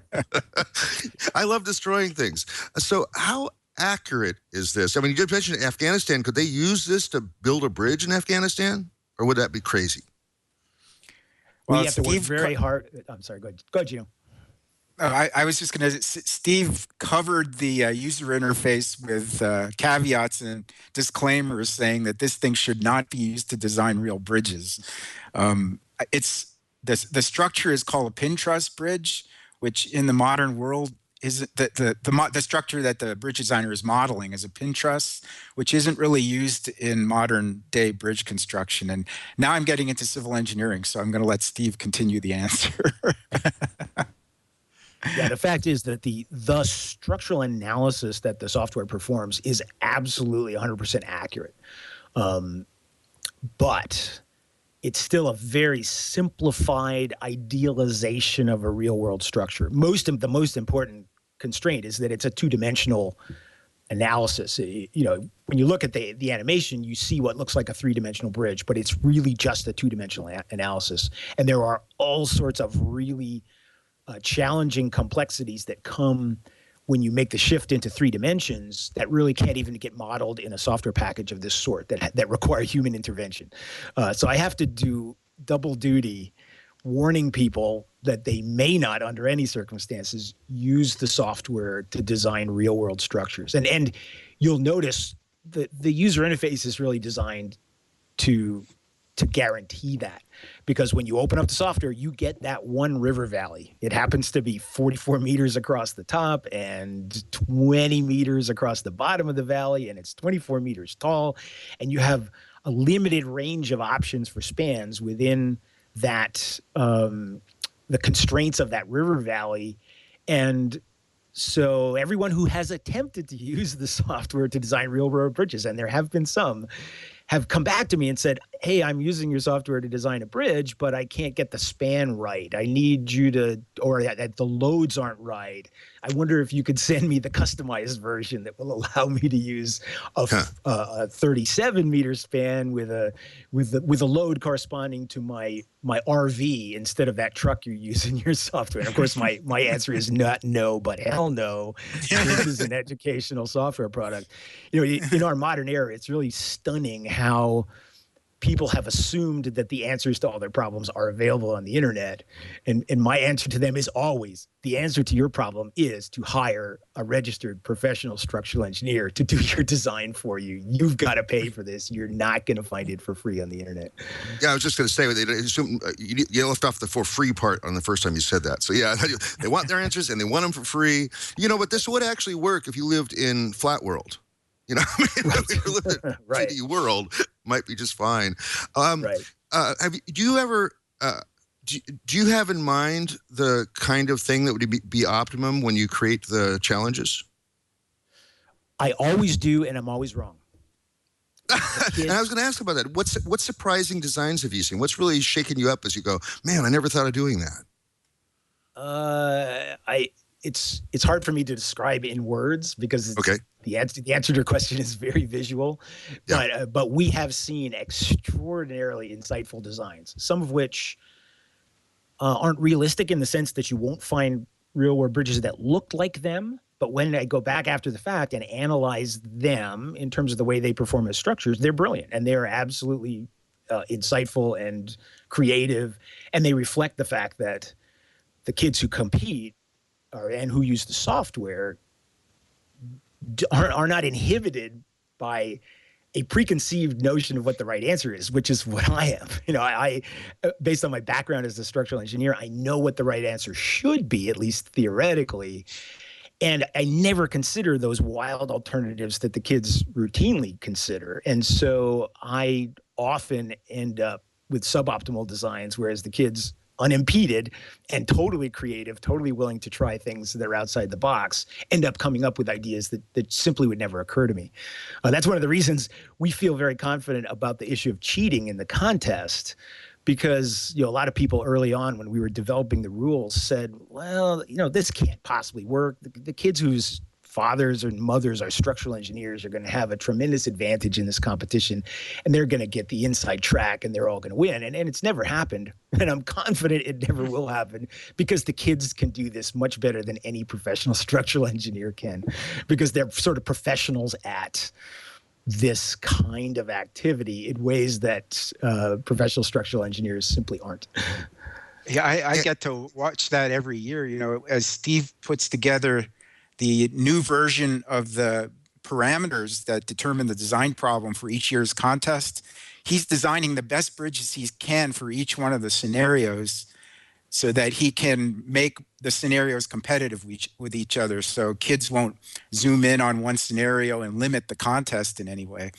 I love destroying things. So how accurate is this? I mean, you did mention Afghanistan. Could they use this to build a bridge in Afghanistan? Or would that be crazy? Well, we have to work very hard. I'm sorry, go ahead, Gino. I was just going to, Steve covered the user interface with caveats and disclaimers saying that this thing should not be used to design real bridges. The structure is called a pin truss bridge, which in the modern world is the structure that the bridge designer is modeling is a pin truss, which isn't really used in modern day bridge construction. And now I'm getting into civil engineering, so I'm going to let Steve continue the answer. Yeah, the fact is that the structural analysis that the software performs is absolutely 100% accurate. But it's still a very simplified idealization of a real-world structure. The most important constraint is that it's a two-dimensional analysis. When you look at the animation, you see what looks like a three-dimensional bridge, but it's really just a two-dimensional analysis. And there are all sorts of really challenging complexities that come when you make the shift into 3 dimensions that really can't even get modeled in a software package of this sort that require human intervention. So I have to do double duty warning people that they may not, under any circumstances, use the software to design real-world structures. And you'll notice that the user interface is really designed to guarantee that, because when you open up the software, you get that one river valley. It happens to be 44 meters across the top and 20 meters across the bottom of the valley, and it's 24 meters tall, and you have a limited range of options for spans within that the constraints of that river valley. And so everyone who has attempted to use the software to design real-world bridges, and there have been some, have come back to me and said, hey, I'm using your software to design a bridge, but I can't get the span right. I need you to, or that the loads aren't right. I wonder if you could send me the customized version that will allow me to use a 37 meter span with a load corresponding to my RV instead of that truck you use in your software. And of course, my answer is not no, but hell no. This is an educational software product. In our modern era, it's really stunning how people have assumed that the answers to all their problems are available on the internet. And my answer to them is always, the answer to your problem is to hire a registered professional structural engineer to do your design for you. You've got to pay for this. You're not going to find it for free on the internet. Yeah, I was just going to say, you left off the for free part on the first time you said that. So yeah, they want their answers and they want them for free. But this would actually work if you lived in flat world. If you lived in Right. 3D world, might be just fine. Right. Do you ever, do you have in mind the kind of thing that would be optimum when you create the challenges? I always do, and I'm always wrong. And I was going to ask about that. What surprising designs have you seen? What's really shaking you up as you go, man, I never thought of doing that? It's hard for me to describe in words because the answer to your question is very visual. Yeah. But we have seen extraordinarily insightful designs, some of which aren't realistic in the sense that you won't find real world bridges that look like them. But when I go back after the fact and analyze them in terms of the way they perform as structures, they're brilliant and they're absolutely insightful and creative. And they reflect the fact that the kids who compete and who use the software are not inhibited by a preconceived notion of what the right answer is, which is what I am. I based on my background as a structural engineer, I know what the right answer should be, at least theoretically. And I never consider those wild alternatives that the kids routinely consider. And so I often end up with suboptimal designs, whereas the kids, unimpeded and totally creative, totally willing to try things that are outside the box, end up coming up with ideas that simply would never occur to me. That's one of the reasons we feel very confident about the issue of cheating in the contest, because a lot of people early on when we were developing the rules said, well, this can't possibly work. The kids whose fathers and mothers are structural engineers are going to have a tremendous advantage in this competition, and they're going to get the inside track and they're all going to win. And it's never happened. And I'm confident it never will happen because the kids can do this much better than any professional structural engineer can, because they're sort of professionals at this kind of activity in ways that professional structural engineers simply aren't. Yeah, I get to watch that every year, as Steve puts together the new version of the parameters that determine the design problem for each year's contest. He's designing the best bridges he can for each one of the scenarios so that he can make the scenarios competitive with each other, so kids won't zoom in on one scenario and limit the contest in any way.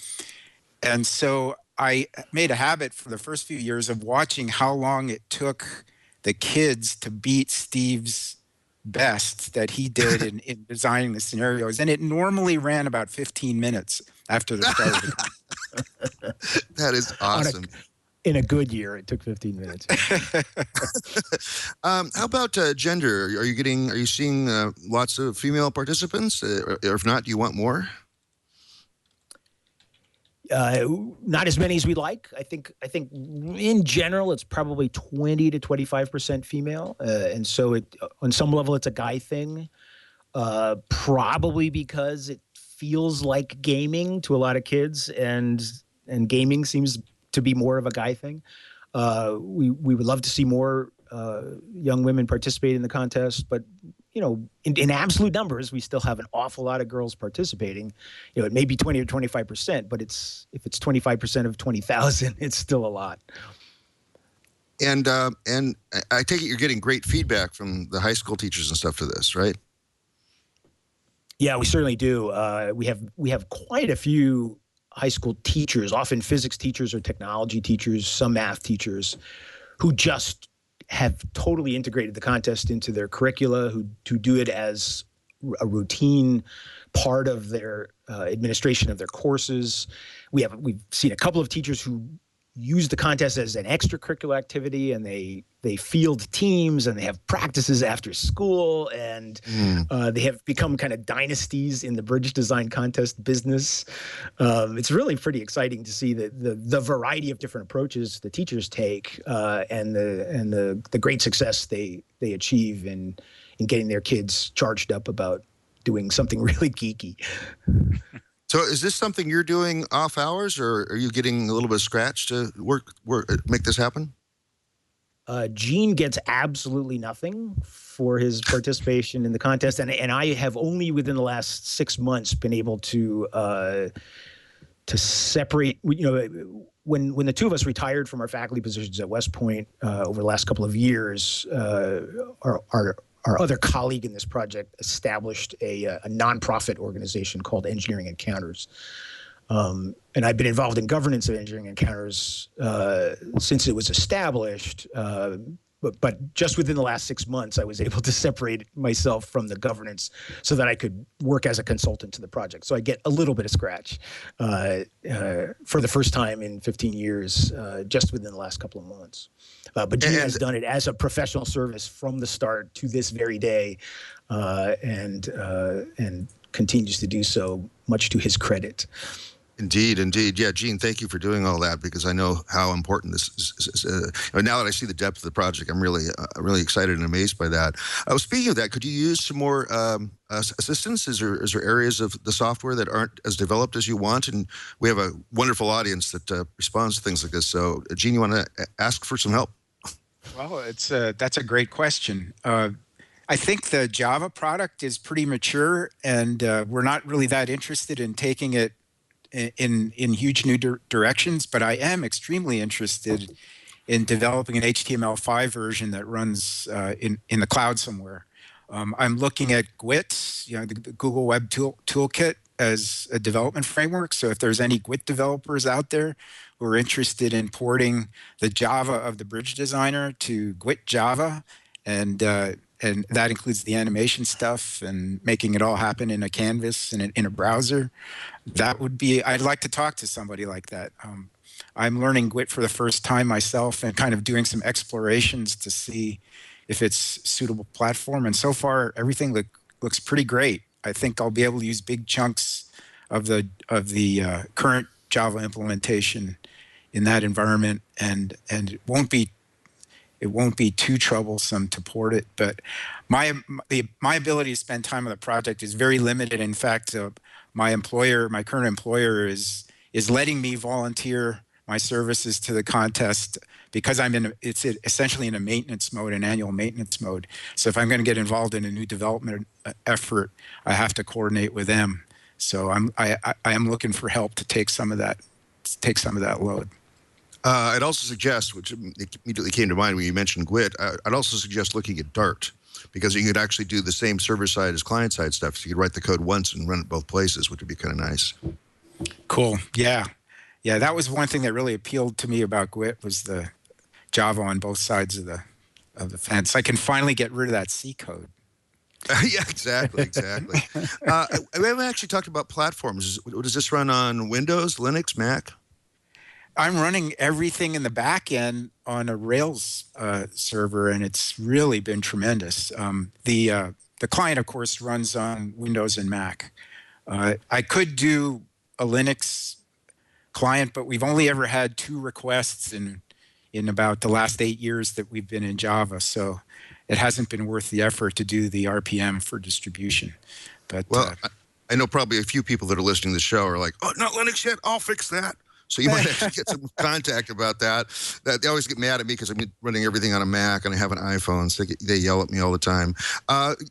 And so I made a habit for the first few years of watching how long it took the kids to beat Steve's best that he did in designing the scenarios. And it normally ran about 15 minutes after the start of the contest. That is awesome. In a good year, it took 15 minutes. How about gender? Are you seeing lots of female participants? Or if not, do you want more? Not as many as we'd like. I think in general it's probably 20 to 25% female, and so it on some level it's a guy thing. Probably because it feels like gaming to a lot of kids, and gaming seems to be more of a guy thing. We would love to see more young women participate in the contest, but in absolute numbers, we still have an awful lot of girls participating. It may be 20 or 25%, but if it's 25% of 20,000, it's still a lot. And I take it you're getting great feedback from the high school teachers and stuff to this, right? Yeah, we certainly do. We have quite a few high school teachers, often physics teachers or technology teachers, some math teachers, who just have totally integrated the contest into their curricula, who do it as a routine part of their administration of their courses. We've seen a couple of teachers who use the contest as an extracurricular activity, and they field teams, and they have practices after school, and they have become kind of dynasties in the bridge design contest business. It's really pretty exciting to see the variety of different approaches the teachers take, and the great success they achieve in getting their kids charged up about doing something really geeky. So is this something you're doing off hours, or are you getting a little bit of scratch to make this happen? Gene gets absolutely nothing for his participation in the contest, and I have only within the last 6 months been able to separate. When the two of us retired from our faculty positions at West Point over the last couple of years, our other colleague in this project established a nonprofit organization called Engineering Encounters. And I've been involved in governance of Engineering Encounters since it was established. But just within the last 6 months, I was able to separate myself from the governance so that I could work as a consultant to the project. So I get a little bit of scratch for the first time in 15 years, just within the last couple of months. But Gene has done it as a professional service from the start to this very day, and continues to do so, much to his credit. Indeed. Yeah, Gene, thank you for doing all that, because I know how important this is. Now that I see the depth of the project, I'm really excited and amazed by that. Speaking of that, could you use some more assistance? Is there areas of the software that aren't as developed as you want? And we have a wonderful audience that responds to things like this. So, Gene, you want to ask for some help? Well, that's a great question. I think the Java product is pretty mature, and we're not really that interested in taking it in huge new directions, but I am extremely interested in developing an HTML5 version that runs in the cloud somewhere. I'm looking at GWT, the Google Web Toolkit, as a development framework. So if there's any GWT developers out there who are interested in porting the Java of the Bridge Designer to GWT Java, and that includes the animation stuff and making it all happen in a canvas and in a browser, I'd like to talk to somebody like that. I'm learning GWT for the first time myself and kind of doing some explorations to see if it's a suitable platform. And so far, everything looks pretty great. I think I'll be able to use big chunks of the current Java implementation in that environment, and it won't be too troublesome to port it. But my ability to spend time on the project is very limited. In fact, my current employer is letting me volunteer my services to the contest because it's essentially in a maintenance mode, an annual maintenance mode. So if I'm going to get involved in a new development effort, I have to coordinate with them. So I am looking for help to take some of that load. I'd also suggest, which immediately came to mind when you mentioned GWT, I'd also suggest looking at Dart, because you could actually do the same server-side as client-side stuff. So you could write the code once and run it both places, which would be kind of nice. Cool. Yeah. That was one thing that really appealed to me about GWT, was the Java on both sides of the fence. I can finally get rid of that C code. Yeah, exactly. We haven't actually talked about platforms. Does this run on Windows, Linux, Mac? I'm running everything in the back end on a Rails server, and it's really been tremendous. The client, of course, runs on Windows and Mac. I could do a Linux client, but we've only ever had 2 requests in about the last 8 years that we've been in Java, so it hasn't been worth the effort to do the RPM for distribution. But I know probably a few people that are listening to the show are like, "Oh, not Linux yet. I'll fix that." So you might actually get some contact about that. They always get mad at me because I'm running everything on a Mac and I have an iPhone, so they yell at me all the time.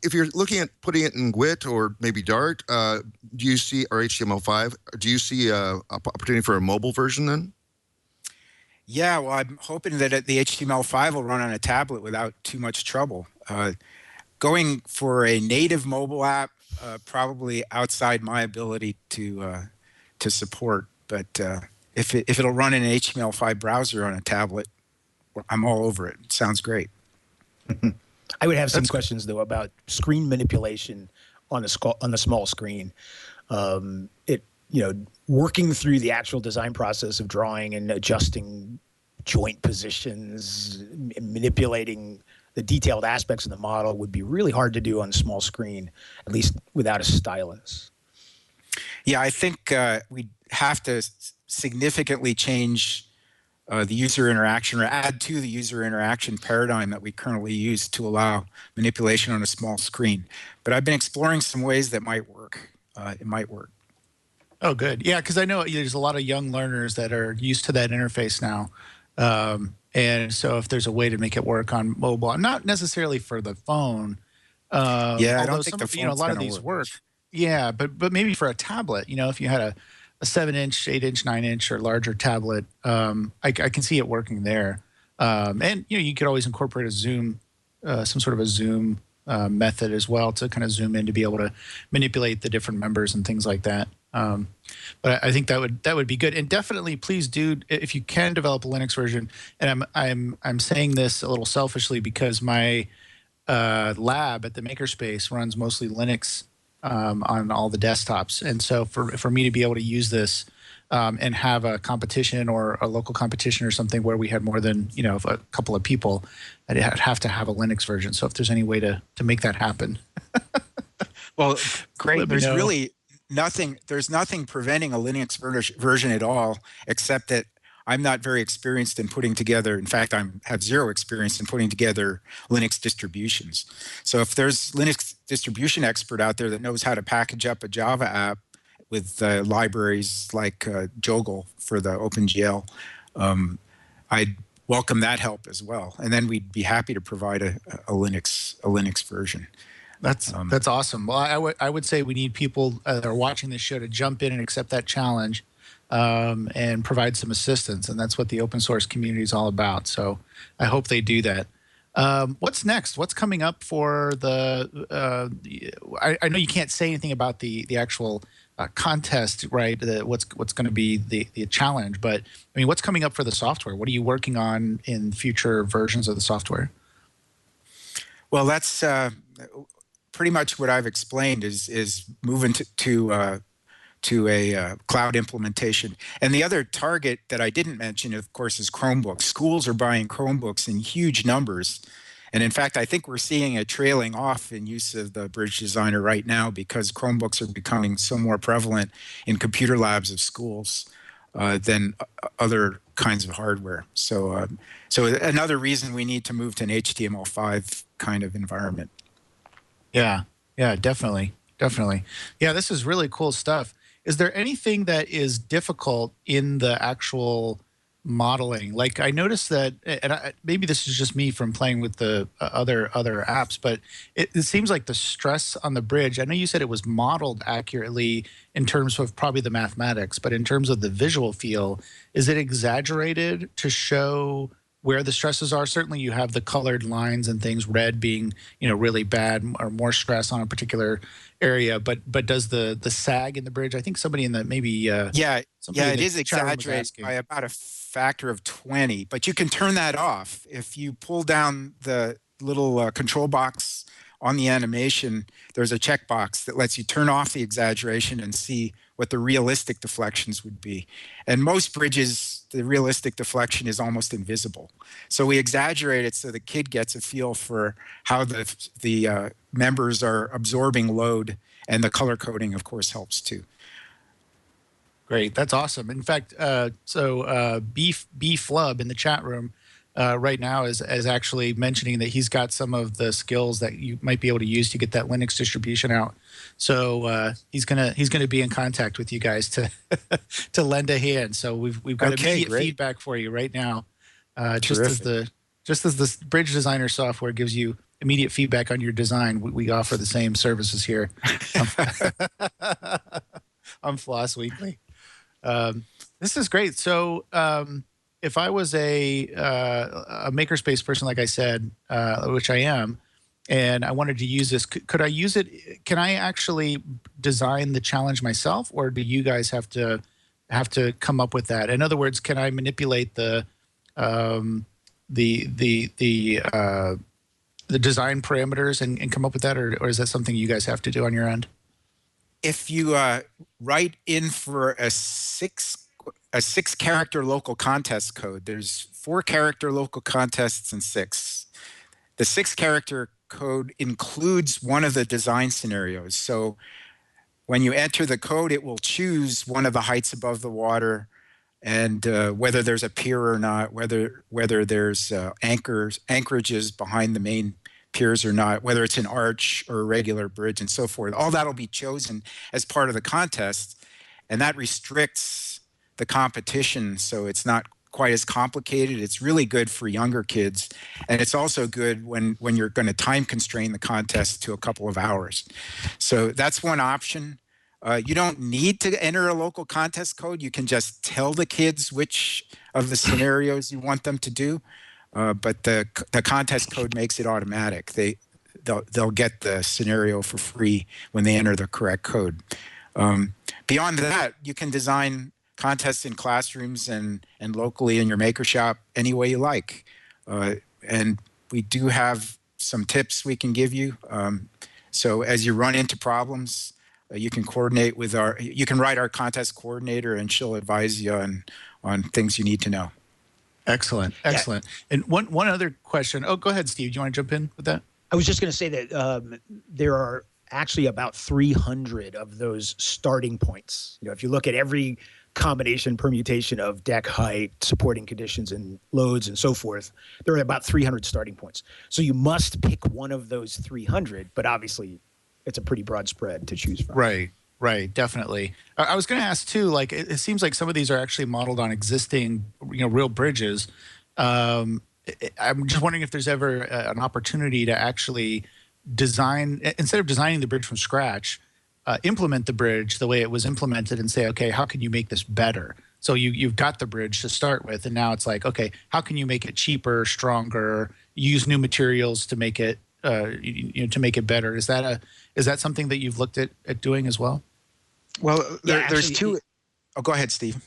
If you're looking at putting it in GWT or maybe Dart, do you see, or HTML5, do you see an opportunity for a mobile version then? Yeah, well, I'm hoping that the HTML5 will run on a tablet without too much trouble. Going for a native mobile app, probably outside my ability to support, but if it'll run in an HTML5 browser on a tablet, I'm all over it. It sounds great. I would have some questions though about screen manipulation on the small screen. working through the actual design process of drawing and adjusting joint positions, manipulating the detailed aspects of the model would be really hard to do on a small screen, at least without a stylus. Yeah, I think we have to significantly change the user interaction, or add to the user interaction paradigm that we currently use to allow manipulation on a small screen. But I've been exploring some ways that might work. It might work. Oh, good. Yeah, because I know there's a lot of young learners that are used to that interface now. And so if there's a way to make it work on mobile, not necessarily for the phone. Yeah, I although don't think some, the phone's a lot of gonna these work. work. Yeah, but maybe for a tablet, if you had a 7-inch, 8-inch, 9-inch, or larger tablet, I can see it working there. And you could always incorporate a zoom, some sort of a zoom method as well to kind of zoom in to be able to manipulate the different members and things like that. But I think that would be good. And definitely, please do, if you can develop a Linux version. And I'm saying this a little selfishly because my lab at the Makerspace runs mostly Linux on all the desktops, and so for me to be able to use this and have a competition or a local competition or something where we had more than a couple of people, I'd have to have a Linux version. So if there's any way to make that happen, well, great. There's know. really nothing. There's nothing preventing a Linux version at all, except that I'm not very experienced in putting together. In fact, I have zero experience in putting together Linux distributions. So if there's Linux distribution expert out there that knows how to package up a Java app with libraries like Joggle for the OpenGL, I'd welcome that help as well. And then we'd be happy to provide a Linux version. That's awesome. Well, I would say we need people that are watching this show to jump in and accept that challenge. And provide some assistance, and that's what the open source community is all about. So I hope they do that. What's next? What's coming up for the? I know you can't say anything about the actual contest, right? What's going to be the challenge, but I mean, what's coming up for the software? What are you working on in future versions of the software? Well, that's pretty much what I've explained. Is moving to a cloud implementation. And the other target that I didn't mention, of course, is Chromebooks. Schools are buying Chromebooks in huge numbers. And in fact, I think we're seeing a trailing off in use of the Bridge Designer right now because Chromebooks are becoming so more prevalent in computer labs of schools than other kinds of hardware. So another reason we need to move to an HTML5 kind of environment. Yeah, definitely. Yeah, this is really cool stuff. Is there anything that is difficult in the actual modeling? Like I noticed that, and maybe this is just me from playing with the other apps, but it seems like the stress on the bridge, I know you said it was modeled accurately in terms of probably the mathematics, but in terms of the visual feel, is it exaggerated to show where the stresses are? Certainly you have the colored lines and things, red being really bad or more stress on a particular area, but does the sag in the bridge? I think somebody in the maybe it is exaggerated by about a factor of 20, but you can turn that off if you pull down the little control box on the animation. There's a checkbox that lets you turn off the exaggeration and see what the realistic deflections would be. And most bridges, the realistic deflection is almost invisible. So we exaggerate it so the kid gets a feel for how the members are absorbing load, and the color coding, of course, helps too. Great, that's awesome. In fact, B Flub in the chat room right now is actually mentioning that he's got some of the skills that you might be able to use to get that Linux distribution out. So he's gonna be in contact with you guys to to lend a hand. So we've got immediate feedback for you right now. Just as the Bridge Designer software gives you immediate feedback on your design, we offer the same services here on Floss Weekly. This is great. So if I was a makerspace person, like I said, which I am, and I wanted to use this, could I use it? Can I actually design the challenge myself, or do you guys have to come up with that? In other words, can I manipulate the design parameters and come up with that, or is that something you guys have to do on your end? if you write in for a six character local contest code, there's 4 character local contests and 6. The 6 character code includes one of the design scenarios. So when you enter the code, it will choose one of the heights above the water, and whether there's a pier or not, whether there's anchorages behind the main piers or not, whether it's an arch or a regular bridge, and so forth. All that'll be chosen as part of the contest, and that restricts the competition, so it's not quite as complicated. It's really good for younger kids, and it's also good when you're going to time constrain the contest to a couple of hours. So that's one option. You don't need to enter a local contest code. You can just tell the kids which of the scenarios you want them to do, but the contest code makes it automatic. They'll get the scenario for free when they enter the correct code. Beyond that, you can design contests in classrooms and locally in your maker shop any way you like. And we do have some tips we can give you. So as you run into problems, you can coordinate with you can write our contest coordinator, and she'll advise you on things you need to know. Excellent. Excellent. Yeah. And one other question. Oh, go ahead, Steve. Do you want to jump in with that? I was just going to say that there are actually about 300 of those starting points. If you look at every combination permutation of deck height, supporting conditions, and loads, and so forth, there are about 300 starting points. So you must pick one of those 300, but obviously it's a pretty broad spread to choose from. Right, definitely. I was going to ask too, like it seems like some of these are actually modeled on existing, real bridges. I'm just wondering if there's ever an opportunity to actually design, instead of designing the bridge from scratch, implement the bridge the way it was implemented and say, okay, how can you make this better? So you've got the bridge to start with, and now it's like, okay, how can you make it cheaper, stronger, use new materials to make it to make it better? Is that something that you've looked at doing as well? Well, there's two. Oh, go ahead, Steve.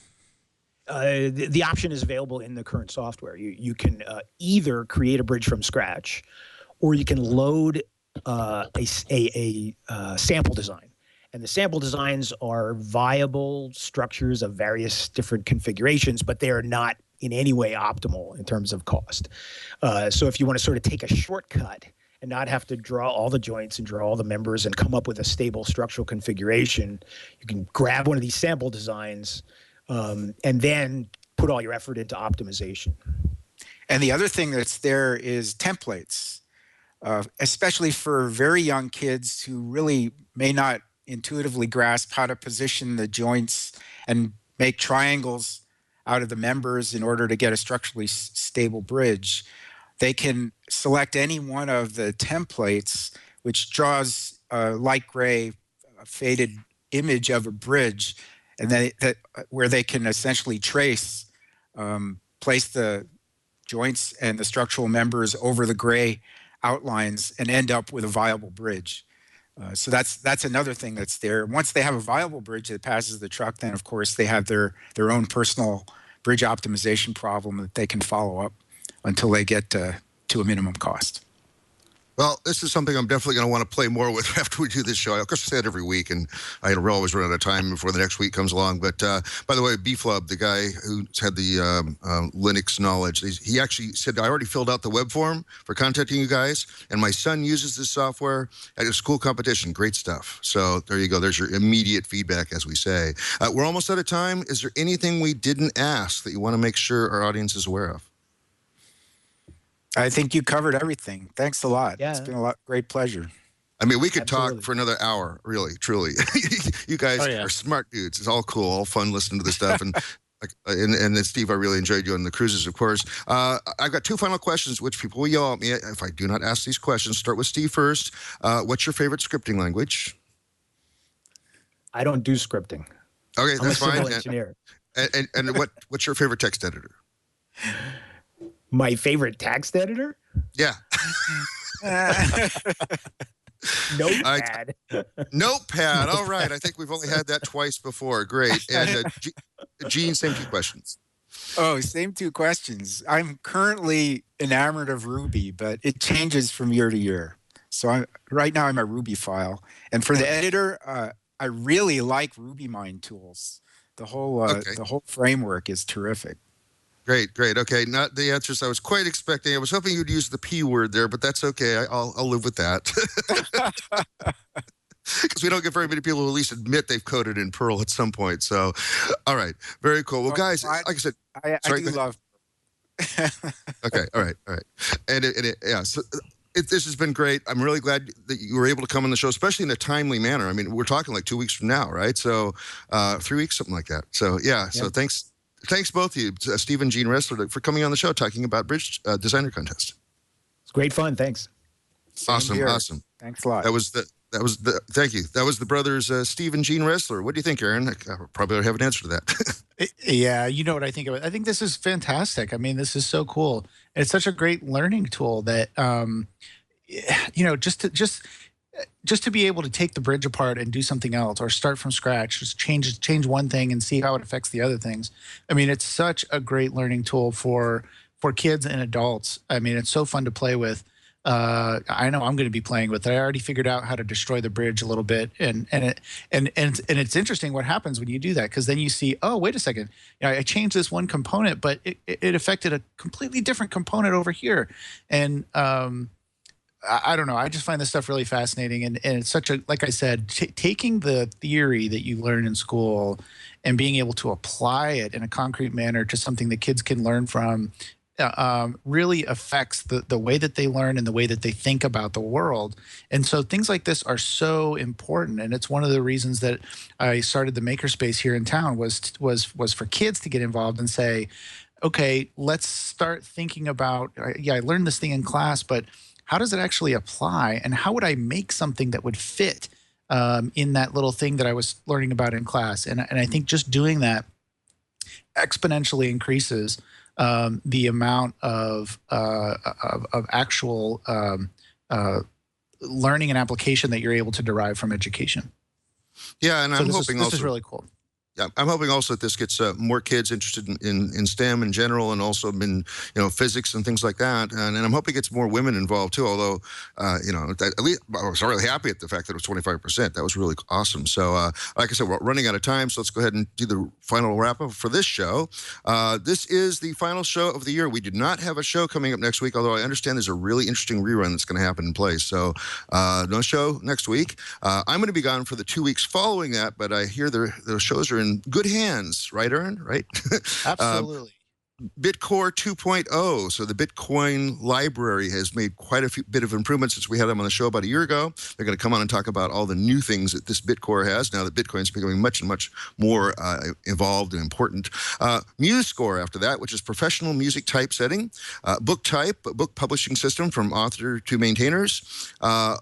The option is available in the current software. You can either create a bridge from scratch, or you can load a sample design. And the sample designs are viable structures of various different configurations, but they are not in any way optimal in terms of cost. So if you want to sort of take a shortcut and not have to draw all the joints and draw all the members and come up with a stable structural configuration, you can grab one of these sample designs and then put all your effort into optimization. And the other thing that's there is templates, especially for very young kids who really may not intuitively grasp how to position the joints and make triangles out of the members in order to get a structurally stable bridge. They can select any one of the templates, which draws a light gray faded image of a bridge, and then where they can essentially place the joints and the structural members over the gray outlines and end up with a viable bridge. So that's another thing that's there. Once they have a viable bridge that passes the truck, then of course they have their own personal bridge optimization problem that they can follow up until they get to a minimum cost. Well, this is something I'm definitely going to want to play more with after we do this show. Of course, I say it every week, and I always run out of time before the next week comes along. But by the way, B-Flub, the guy who's had the Linux knowledge, he actually said, I already filled out the web form for contacting you guys, and my son uses this software at a school competition. Great stuff. So there you go. There's your immediate feedback, as we say. We're almost out of time. Is there anything we didn't ask that you want to make sure our audience is aware of? I think you covered everything. Thanks a lot. Yeah. It's been a great pleasure. I mean, we could Absolutely. talk for another hour, really, truly. You guys are smart dudes. It's all cool, all fun listening to this stuff. And and then Steve, I really enjoyed you on the cruises, of course. I've got 2 final questions, which people will yell at me if I do not ask these questions. Start with Steve first. What's your favorite scripting language? I don't do scripting. Okay, I'm that's a civil fine. engineer. And what's your favorite text editor? My favorite text editor? Yeah. Notepad. Notepad. All right. I think we've only had that twice before. Great. And Gene, same 2 questions. Oh, same 2 questions. I'm currently enamored of Ruby, but it changes from year to year. So right now I'm a Ruby file. And for the editor, I really like RubyMine tools. Okay. The whole framework is terrific. Great, great. Okay, not the answers I was quite expecting. I was hoping you'd use the P word there, but that's okay. I'll live with that. Because we don't get very many people who at least admit they've coded in Perl at some point. So, all right, very cool. Well, guys, like I said, I sorry, do love. okay, all right, all right, yeah. So this has been great. I'm really glad that you were able to come on the show, especially in a timely manner. I mean, we're talking like 2 weeks from now, right? So, 3 weeks, something like that. So, yeah. So thanks both of you, Steve and Gene Ressler, for coming on the show talking about Bridge Designer Contest. It's great fun. Thanks. Awesome, Here. awesome. Thanks a lot. Thank you. That was the brothers Steve and Gene Ressler. What do you think, Aaron? I probably have an answer to that. Yeah, you know what I think of it. I think this is fantastic. I mean, this is so cool. It's such a great learning tool that, just to be able to take the bridge apart and do something else, or start from scratch, just change one thing and see how it affects the other things. I mean, it's such a great learning tool for kids and adults. I mean, it's so fun to play with. I know I'm going to be playing with it. I already figured out how to destroy the bridge a little bit, and it's interesting what happens when you do that, because then you see, oh, wait a second, I changed this one component, but it affected a completely different component over here, and I don't know. I just find this stuff really fascinating, and it's such a, like I said, taking the theory that you learn in school and being able to apply it in a concrete manner to something that kids can learn from. Really affects the way that they learn and the way that they think about the world. And so things like this are so important. And it's one of the reasons that I started the makerspace here in town was for kids to get involved and say, okay, let's start thinking about, I learned this thing in class, but how does it actually apply? And how would I make something that would fit in that little thing that I was learning about in class? And I think just doing that exponentially increases the amount of actual learning and application that you're able to derive from education. Yeah, and so I'm hoping this also is really cool. Yeah, I'm hoping also that this gets more kids interested in STEM in general, and also in physics and things like that. And I'm hoping it gets more women involved too. Although at least I was really happy at the fact that it was 25%. That was really awesome. So like I said, we're running out of time, so let's go ahead and do the final wrap up for this show. This is the final show of the year. We do not have a show coming up next week, although I understand there's a really interesting rerun that's going to happen in place. So no show next week. I'm going to be gone for the 2 weeks following that, but I hear the shows are in good hands, right, Aaron? Right? Absolutely. Bitcore 2.0. So the Bitcoin library has made quite a bit of improvements since we had them on the show about a year ago. They're going to come on and talk about all the new things that this Bitcore has now that Bitcoin is becoming much and much more involved and important. MuseScore after that, which is professional music typesetting. BookType, book publishing system from author to maintainers.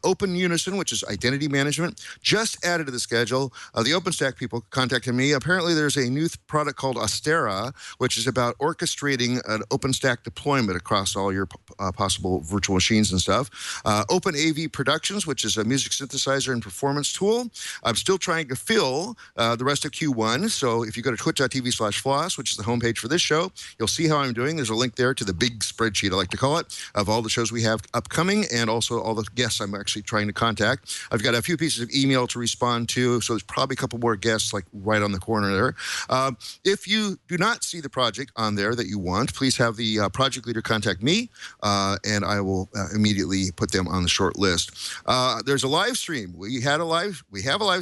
Open Unison, which is identity management, just added to the schedule. The OpenStack people contacted me. Apparently there's a new product called Astera, which is about orchestrating an OpenStack deployment across all your possible virtual machines and stuff. OpenAV Productions, which is a music synthesizer and performance tool. I'm still trying to fill the rest of Q1. So if you go to twitch.tv/floss, which is the homepage for this show, you'll see how I'm doing. There's a link there to the big spreadsheet, I like to call it, of all the shows we have upcoming and also all the guests I'm actually trying to contact. I've got a few pieces of email to respond to, so there's probably a couple more guests like right on the corner there. If you do not see the project on there that you want, please have the project leader contact me, and I will immediately put them on the short list. There's a live stream. We have a live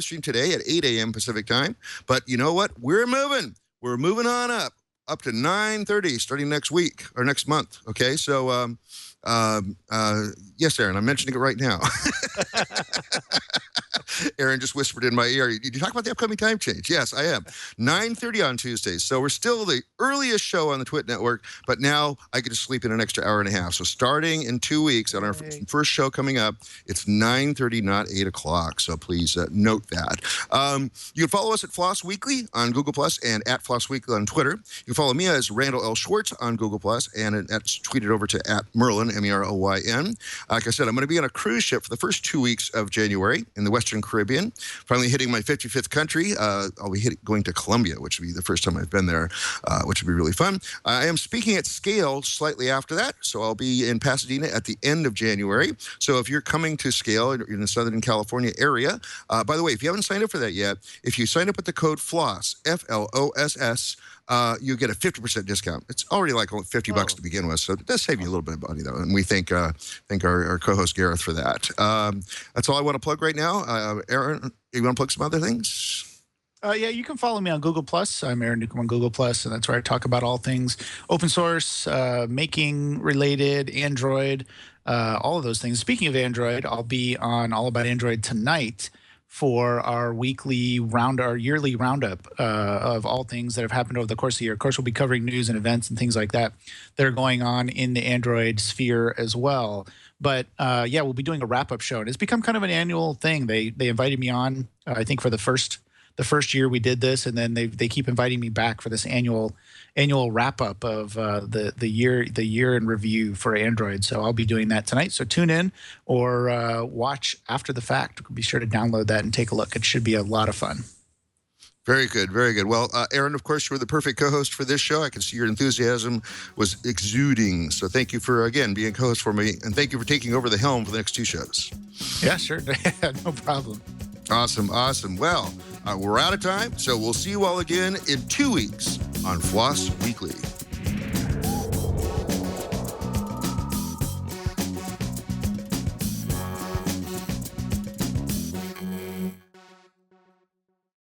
stream today at 8 a.m. Pacific time, but you know what? We're moving on up to 9:30 starting next week or next month. Okay, so yes, Aaron, I'm mentioning it right now. Aaron just whispered in my ear, did you talk about the upcoming time change? Yes, I am. 9:30 on Tuesdays. So we're still the earliest show on the Twit Network, but now I get to sleep in an extra hour and a half. So starting in 2 weeks on our first show coming up, it's 9:30, not 8 o'clock. So please note that. You can follow us at Floss Weekly on Google Plus and at Floss Weekly on Twitter. You can follow me as Randall L. Schwartz on Google Plus, and that's tweeted over to at Merlin, M-E-R-O-Y-N. Like I said, I'm going to be on a cruise ship for the first 2 weeks of January in the Western Caribbean. Finally hitting my 55th country. I'll be going to Colombia, which would be the first time I've been there, which would be really fun. I am speaking at Scale slightly after that, so I'll be in Pasadena at the end of January. So if you're coming to Scale in the Southern California area, by the way, if you haven't signed up for that yet, if you sign up with the code FLOSS, FLOSS, you get a 50% discount. It's already like only $50 to begin with, so it does save you a little bit of money, though. And we thank our co-host Gareth for that. That's all I want to plug right now. Aaron, you want to plug some other things? Yeah, you can follow me on Google Plus. I'm Aaron Newcomb on Google Plus, and that's where I talk about all things open source, making related, Android, all of those things. Speaking of Android, I'll be on All About Android tonight for our yearly roundup of all things that have happened over the course of the year. Of course, we'll be covering news and events and things like that that are going on in the Android sphere as well. But yeah, we'll be doing a wrap-up show, and it's become kind of an annual thing. They invited me on, I think, for the first year we did this, and then they keep inviting me back for this annual wrap-up of the year in review for Android. So I'll be doing that tonight. So tune in or watch after the fact. Be sure to download that and take a look. It should be a lot of fun. Very good, very good. Well, Aaron, of course, you were the perfect co-host for this show. I can see your enthusiasm was exuding. So thank you for, again, being co-host for me, and thank you for taking over the helm for the next 2 shows. Yeah, sure. No problem. Awesome, awesome. Well, we're out of time, so we'll see you all again in 2 weeks on Floss Weekly.